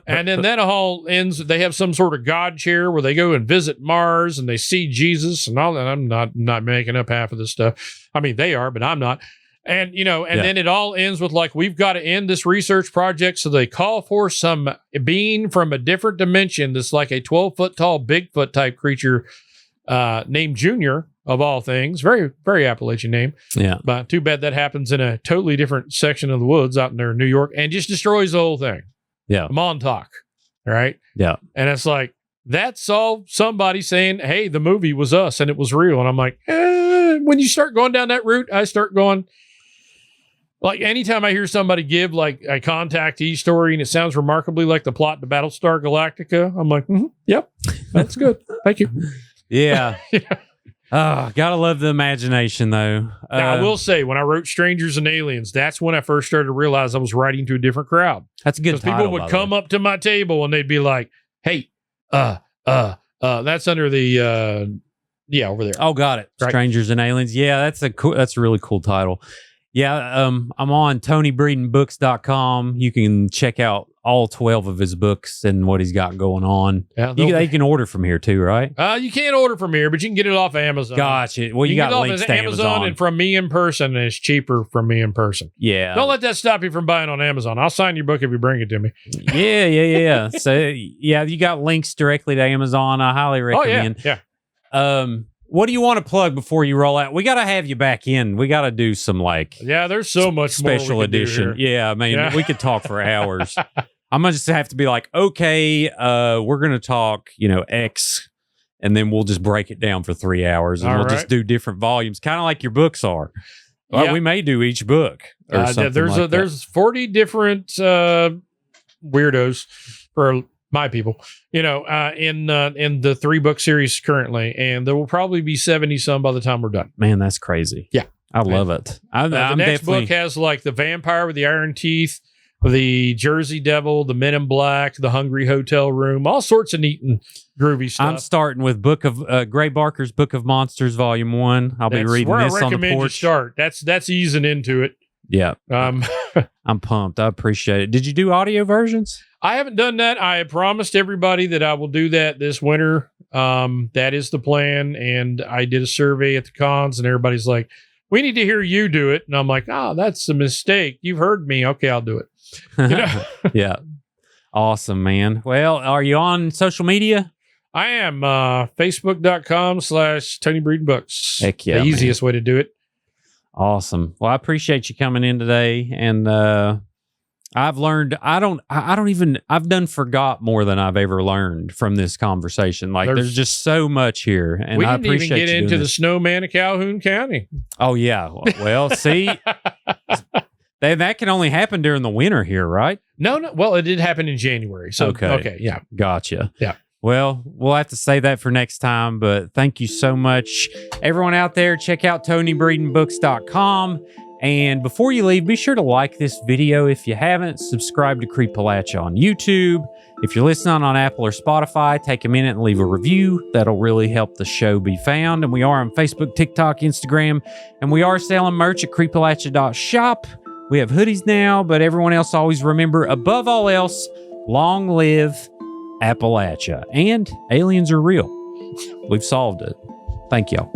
A: and then that all ends. They have some sort of God chair where they go and visit Mars and they see Jesus and all that. I'm not making up half of this stuff. I mean, they are, but I'm not. And, then it all ends with like, we've got to end this research project. So they call for some being from a different dimension. That's like a 12-foot tall Bigfoot type creature named Junior, of all things. Very, very Appalachian name.
B: Yeah.
A: But too bad that happens in a totally different section of the woods out in there in New York and just destroys the whole thing.
B: Yeah.
A: Montauk. Right.
B: Yeah.
A: And it's like, that's all somebody saying, hey, the movie was us and it was real. And I'm like, when you start going down that route, I start going, Like anytime I hear somebody give like a contactee story and it sounds remarkably like the plot to Battlestar Galactica, I'm like, yep, that's good. Thank you.
B: Yeah. Oh, gotta love the imagination though.
A: Now, I will say, when I wrote Strangers and Aliens, that's when I first started to realize I was writing to a different crowd.
B: That's a good title.
A: People would come up to my table and they'd be like, "Hey, that's under the over there."
B: Oh, got it.
A: Right.
B: Strangers and Aliens. Yeah, that's a really cool title. Yeah, I'm on TonyBreedenBooks.com. You can check out all 12 of his books and what he's got going on. Yeah, you can order from here too, right?
A: You can't order from here, but you can get it off Amazon.
B: Gotcha. Well, you got links to Amazon.
A: And from me in person, and it's cheaper from me in person.
B: Yeah.
A: Don't let that stop you from buying on Amazon. I'll sign your book if you bring it to me.
B: Yeah. So, yeah, you got links directly to Amazon. I highly recommend.
A: Oh, yeah.
B: What do you want to plug before you roll out? We got to have you back in. We got to do some
A: there's so much
B: special
A: more
B: edition. Yeah, I mean, we could talk for hours. I'm going to just have to be like, okay, we're going to talk, X, and then we'll just break it down for 3 hours and just do different volumes, kind of like your books are. Well, we may do each book or something
A: there's 40 different weirdos for my people, in the 3-book series currently, and there will probably be 70 some by the time we're done.
B: Man, that's crazy.
A: Yeah,
B: I love it.
A: The next book has like the vampire with the iron teeth, the Jersey Devil, the Men in Black, the Hungry Hotel Room, all sorts of neat and groovy stuff.
B: I'm starting with Gray Barker's Book of Monsters, Volume 1. I'll be reading this on the porch.
A: You start. That's easing into it.
B: Yeah. I'm pumped. I appreciate it. Did you do audio versions?
A: I haven't done that. I promised everybody that I will do that this winter. That is the plan. And I did a survey at the cons and everybody's like, we need to hear you do it. And I'm like, that's a mistake. You've heard me. Okay, I'll do it.
B: Yeah. Awesome, man. Well, are you on social media?
A: I am. Facebook.com/Tony Breeden Books.
B: Heck yeah.
A: The easiest way to do it.
B: Awesome. Well, I appreciate you coming in today. And I've learned, I've forgot more than I've ever learned from this conversation. Like there's just so much here. And
A: we
B: I
A: didn't
B: appreciate
A: even get into the snowman of Calhoun County.
B: Oh yeah. Well, see, that can only happen during the winter here, right?
A: No. Well, it did happen in January. So, okay. Yeah.
B: Gotcha.
A: Yeah.
B: Well, we'll have to say that for next time, but thank you so much. Everyone out there, check out TonyBreedenBooks.com. And before you leave, be sure to like this video if you haven't. Subscribe to Creepalachia on YouTube. If you're listening on Apple or Spotify, take a minute and leave a review. That'll really help the show be found. And we are on Facebook, TikTok, Instagram, and we are selling merch at Creepalachia.shop. We have hoodies now, but everyone else always remember, above all else, long live Appalachia. And aliens are real. We've solved it. Thank y'all.